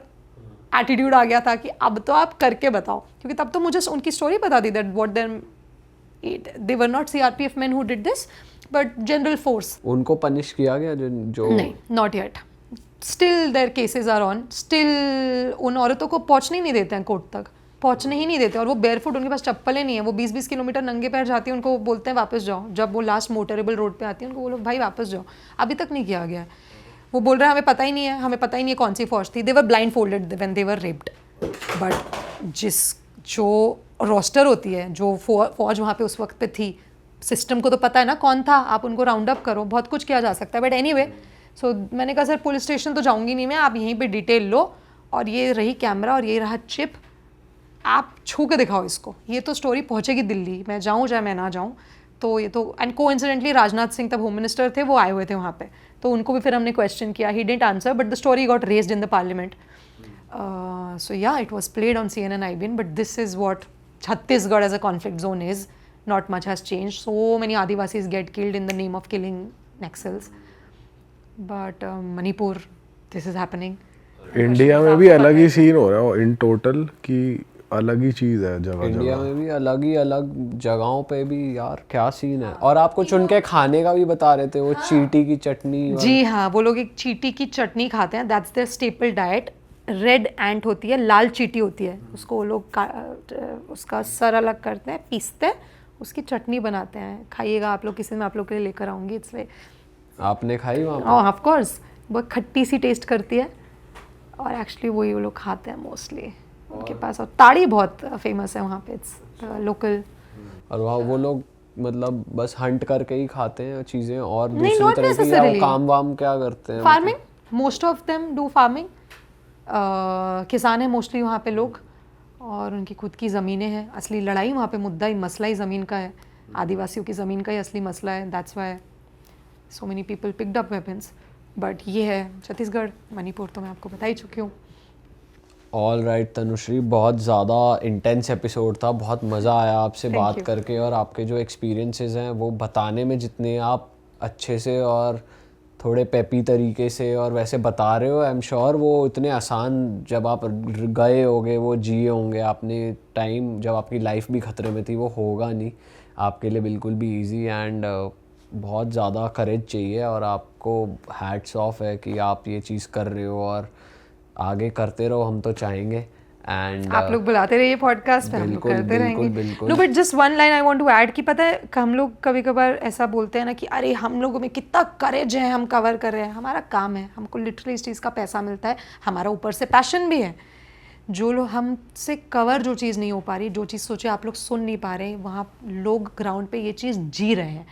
एटीट्यूड आ गया था कि अब तो आप करके बताओ, क्योंकि तब तो मुझे उनकी स्टोरी बता दी that what they were not CRPF men who did this but general force। उनको पनिश किया गया जो नहीं, not yet, still there cases are on, still उन औरतों को पहुंचने नहीं देते हैं कोर्ट तक, पहुंचने ही नहीं देते। और वो बेयरफुट, उनके पास चप्पलें नहीं है, वो 20-20 किलोमीटर नंगे पैर जाती है, उनको बोलते हैं वापस जाओ। जब वो लास्ट मोटरेबल रोड पे आती है उनको बोलो भाई वापस जाओ। अभी तक नहीं किया गया है। वो बोल रहे हैं हमें पता ही नहीं है, हमें पता ही नहीं है कौन सी फौज थी। They were blindfolded when they were raped. But जो रोस्टर होती है, जो फौज वहाँ पे उस वक्त पे थी, सिस्टम को तो पता है ना कौन था, आप उनको राउंड अप करो, बहुत कुछ किया जा सकता है। बट एनीवे सो मैंने कहा सर पुलिस स्टेशन तो जाऊँगी नहीं मैं, आप यहीं पे डिटेल लो, और ये रही कैमरा और ये रहा चिप, आप छू के दिखाओ इसको। ये तो स्टोरी पहुँचेगी दिल्ली, मैं जाऊँ चाहे मैं ना जाऊँ। तो ये तो एंड कोइंसिडेंटली राजनाथ सिंह तब होम मिनिस्टर थे, वो आए हुए थे वहाँ पे, तो उनको भी फिर हमने क्वेश्चन किया। He didn't answer but the story got raised in the parliament. So yeah it was played on CNN IBN, but this is what Chhattisgarh as a conflict zone is. Not much has changed. So many Adivasis get killed in the name of killing Naxals. But Manipur, this is happening. India में भी अलग ही scene हो रहा है in total, कि अलग ही चीज़ है जगह इंडिया जगह। में भी अलग ही अलग जगहों पे भी यार क्या सीन है। और आपको चुन के खाने का भी बता रहे थे, वो चीटी की चटनी। जी हाँ, वो लोग एक चीटी की चटनी खाते हैं, that's their staple diet. Red ant होती है, लाल चीटी होती है, उसको वो लोग उसका सर अलग करते हैं, पीसते हैं, उसकी चटनी बनाते हैं। खाइएगा आप लोग, किसी में आप लोग के लिए लेकर आऊँगी। इट्स लाइक आपने खाई वहाँ पे? ऑफ कोर्स, बहुत खट्टी सी टेस्ट करती है, और एक्चुअली वही वो लोग खाते हैं मोस्टली उनके पास। और ताड़ी बहुत फेमस है वहाँ पे, इट्स लोकल। और वहाँ वो लोग मतलब बस हंट करके ही खाते हैं चीज़ें, और नहीं, दूसरी not तरह की necessarily. काम वाम क्या करते हैं? Farming, most of them do farming. किसान है मोस्टली वहाँ पे लोग, और उनकी खुद की ज़मीनें हैं। असली लड़ाई वहाँ पे मुद्दा ही मसला ही ज़मीन का है, आदिवासियों की ज़मीन का ही असली मसला है। That's why so many people picked up weapons. But ये है छत्तीसगढ़, मणिपुर तो मैं आपको बता ही चुकी हूँ। ऑल राइट तनुश्री, बहुत ज़्यादा इंटेंस एपिसोड था, बहुत मज़ा आया आपसे बात करके, और आपके जो एक्सपीरियंसेस हैं वो बताने में जितने आप अच्छे से और थोड़े पेपी तरीके से और वैसे बता रहे हो, आई एम श्योर वो इतने आसान जब आप गए होगे, वो जिए होंगे आपने टाइम जब आपकी लाइफ भी खतरे में थी, वो होगा नहीं आपके लिए बिल्कुल भी इजी। एंड बहुत ज़्यादा करेज चाहिए, और आपको हैट्स ऑफ है कि आप ये चीज़ कर रहे हो, और आगे करते रहो, हम तो चाहेंगे। एंड आप लोग बुलाते रहिए पॉडकास्ट पे, हम लोग करते रहेंगे। बिल्कुल। No but just one line I want to add कि पता है हम लोग कभी कभार ऐसा बोलते हैं ना कि अरे हम लोगों में कितना करेज है, हम कवर कर रहे हैं। हमारा काम है, हमको लिटरली इस चीज़ का पैसा मिलता है, हमारा ऊपर से पैशन भी है। जो लोग हमसे कवर जो चीज़ नहीं हो पा रही, जो चीज़ सोचे आप लोग सुन नहीं पा रहे, वहाँ लोग ग्राउंड पे ये चीज़ जी रहे हैं।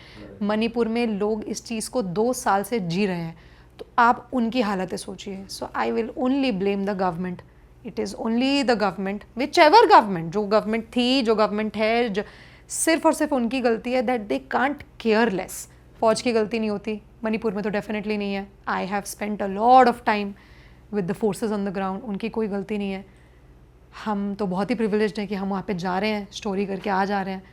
मणिपुर में लोग इस चीज़ को 2 साल से जी रहे हैं, तो आप उनकी हालतें सोचिए। So I will only blame the government. It is only the government, whichever government, जो गवर्नमेंट थी, जो गवर्नमेंट है, सिर्फ और सिर्फ उनकी गलती है that they can't care less. फौज की गलती नहीं होती, मणिपुर में तो डेफिनेटली नहीं है। I have spent a lot of time with the forces on the ground, उनकी कोई गलती नहीं है। हम तो बहुत ही प्रिविलेज्ड हैं कि हम वहाँ पे जा रहे हैं, स्टोरी करके आ जा रहे हैं,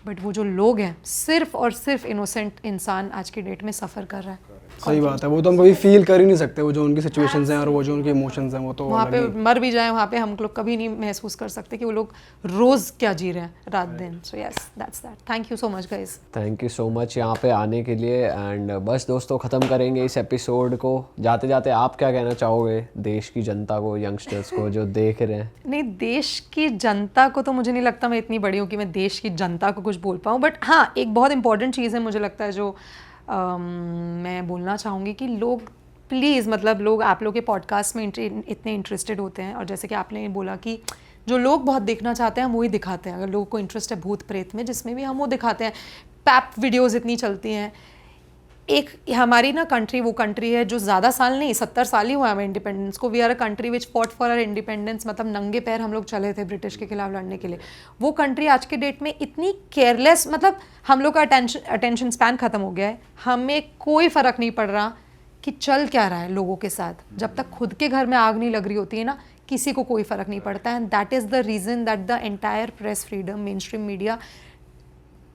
बट वो जो लोग हैं सिर्फ और सिर्फ इनोसेंट इंसान आज की डेट में सफ़र कर रहा है। सही बात है, वो तो हम कभी फील कर ही नहीं सकते, वो जो उनकी सिचुएशंस हैं और वो जो उनके इमोशंस हैं, वो तो वहाँ पे मर भी जाए, वहाँ पे हम लोग कभी नहीं महसूस कर सकते कि वो लोग रोज़ क्या जी रहे हैं रात दिन। So yes, that's that. Thank you so much guys. Thank you so much यहाँ पे आने के लिए। एंड बस दोस्तों, ख़त्म करेंगे इस एपिसोड को। जाते जाते आप क्या कहना चाहोगे देश की जनता को, यंगस्टर्स को जो देख रहे हैं? नहीं, देश की जनता को तो मुझे नहीं लगता मैं इतनी बड़ी हूँ कि मैं देश की जनता को कुछ बोल पाऊँ, बट हाँ, एक बहुत इंपॉर्टेंट चीज़ है मुझे लगता है जो मैं बोलना चाहूँगी कि लोग प्लीज़, मतलब लोग आप लोग के पॉडकास्ट में इतने इंटरेस्टेड होते हैं, और जैसे कि आपने बोला कि जो लोग बहुत देखना चाहते हैं हम वही दिखाते हैं। अगर लोगों को इंटरेस्ट है भूत प्रेत में, जिसमें भी हम वो दिखाते हैं। पैप वीडियोज़ इतनी चलती हैं। एक हमारी ना कंट्री वो कंट्री है जो ज़्यादा साल नहीं, 70 साल ही हुआ हमें इंडिपेंडेंस को। We are a country which fought for our independence, मतलब नंगे पैर हम लोग चले थे ब्रिटिश के खिलाफ लड़ने के लिए। वो कंट्री आज के डेट में इतनी केयरलेस, मतलब हम लोग का अटेंशन स्पैन ख़त्म हो गया है। हमें कोई फ़र्क नहीं पड़ रहा कि चल क्या रहा है लोगों के साथ। जब तक खुद के घर में आग नहीं लग रही होती है ना, किसी को कोई फ़र्क नहीं पड़ता है। And that is the reason that the entire press freedom, main stream media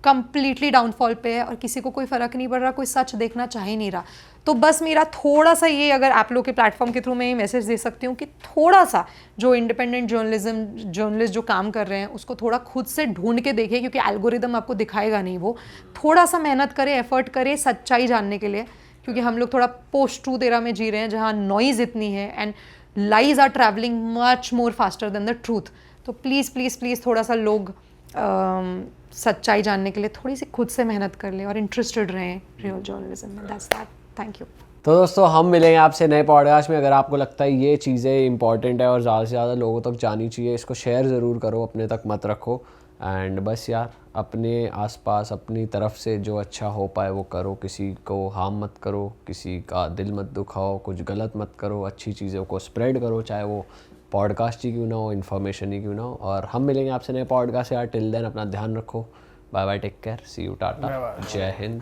completely downfall पे है, और किसी को कोई फ़र्क नहीं पड़ रहा, कोई सच देखना चाह ही नहीं रहा। तो बस मेरा थोड़ा सा ये, अगर आप लोग के प्लेटफॉर्म के थ्रू मैं ये मैसेज दे सकती हूँ कि थोड़ा सा जो इंडिपेंडेंट जर्नलिस्ट जो काम कर रहे हैं उसको थोड़ा खुद से ढूंढ के देखें, क्योंकि एल्गोरिदम आपको दिखाएगा नहीं। वो थोड़ा सा मेहनत करें, एफर्ट करें सच्चाई जानने के लिए, क्योंकि हम लोग थोड़ा पोस्ट ट्रूथ एरा में जी रहे हैं जहाँ नॉइज़ इतनी है and lies are travelling much more faster than the truth. तो प्लीज़ प्लीज़ प्लीज़ थोड़ा सा लोग सच्चाई जानने के लिए थोड़ी सी खुद से मेहनत कर लें और इंटरेस्टेड रहें रियल जर्नलिज्म में। That's that. Thank you. तो दोस्तों, हम मिलेंगे आपसे नए पॉडकास्ट में। अगर आपको लगता है ये चीज़ें इंपॉर्टेंट है और ज़्यादा से ज़्यादा लोगों तक जानी चाहिए, इसको शेयर ज़रूर करो, अपने तक मत रखो। एंड बस यार, अपने आसपास अपनी तरफ से जो अच्छा हो पाए वो करो। किसी को हार्म मत करो, किसी का दिल मत दुखाओ, कुछ गलत मत करो, अच्छी चीज़ों को स्प्रेड करो, चाहे वो पॉडकास्ट ही क्यों ना हो, इन्फॉर्मेशन ही क्यों ना हो। और हम मिलेंगे आपसे नए पॉडकास्ट यार। टिल देन अपना ध्यान रखो। Bye bye, take care, see you, tata, जय हिंद।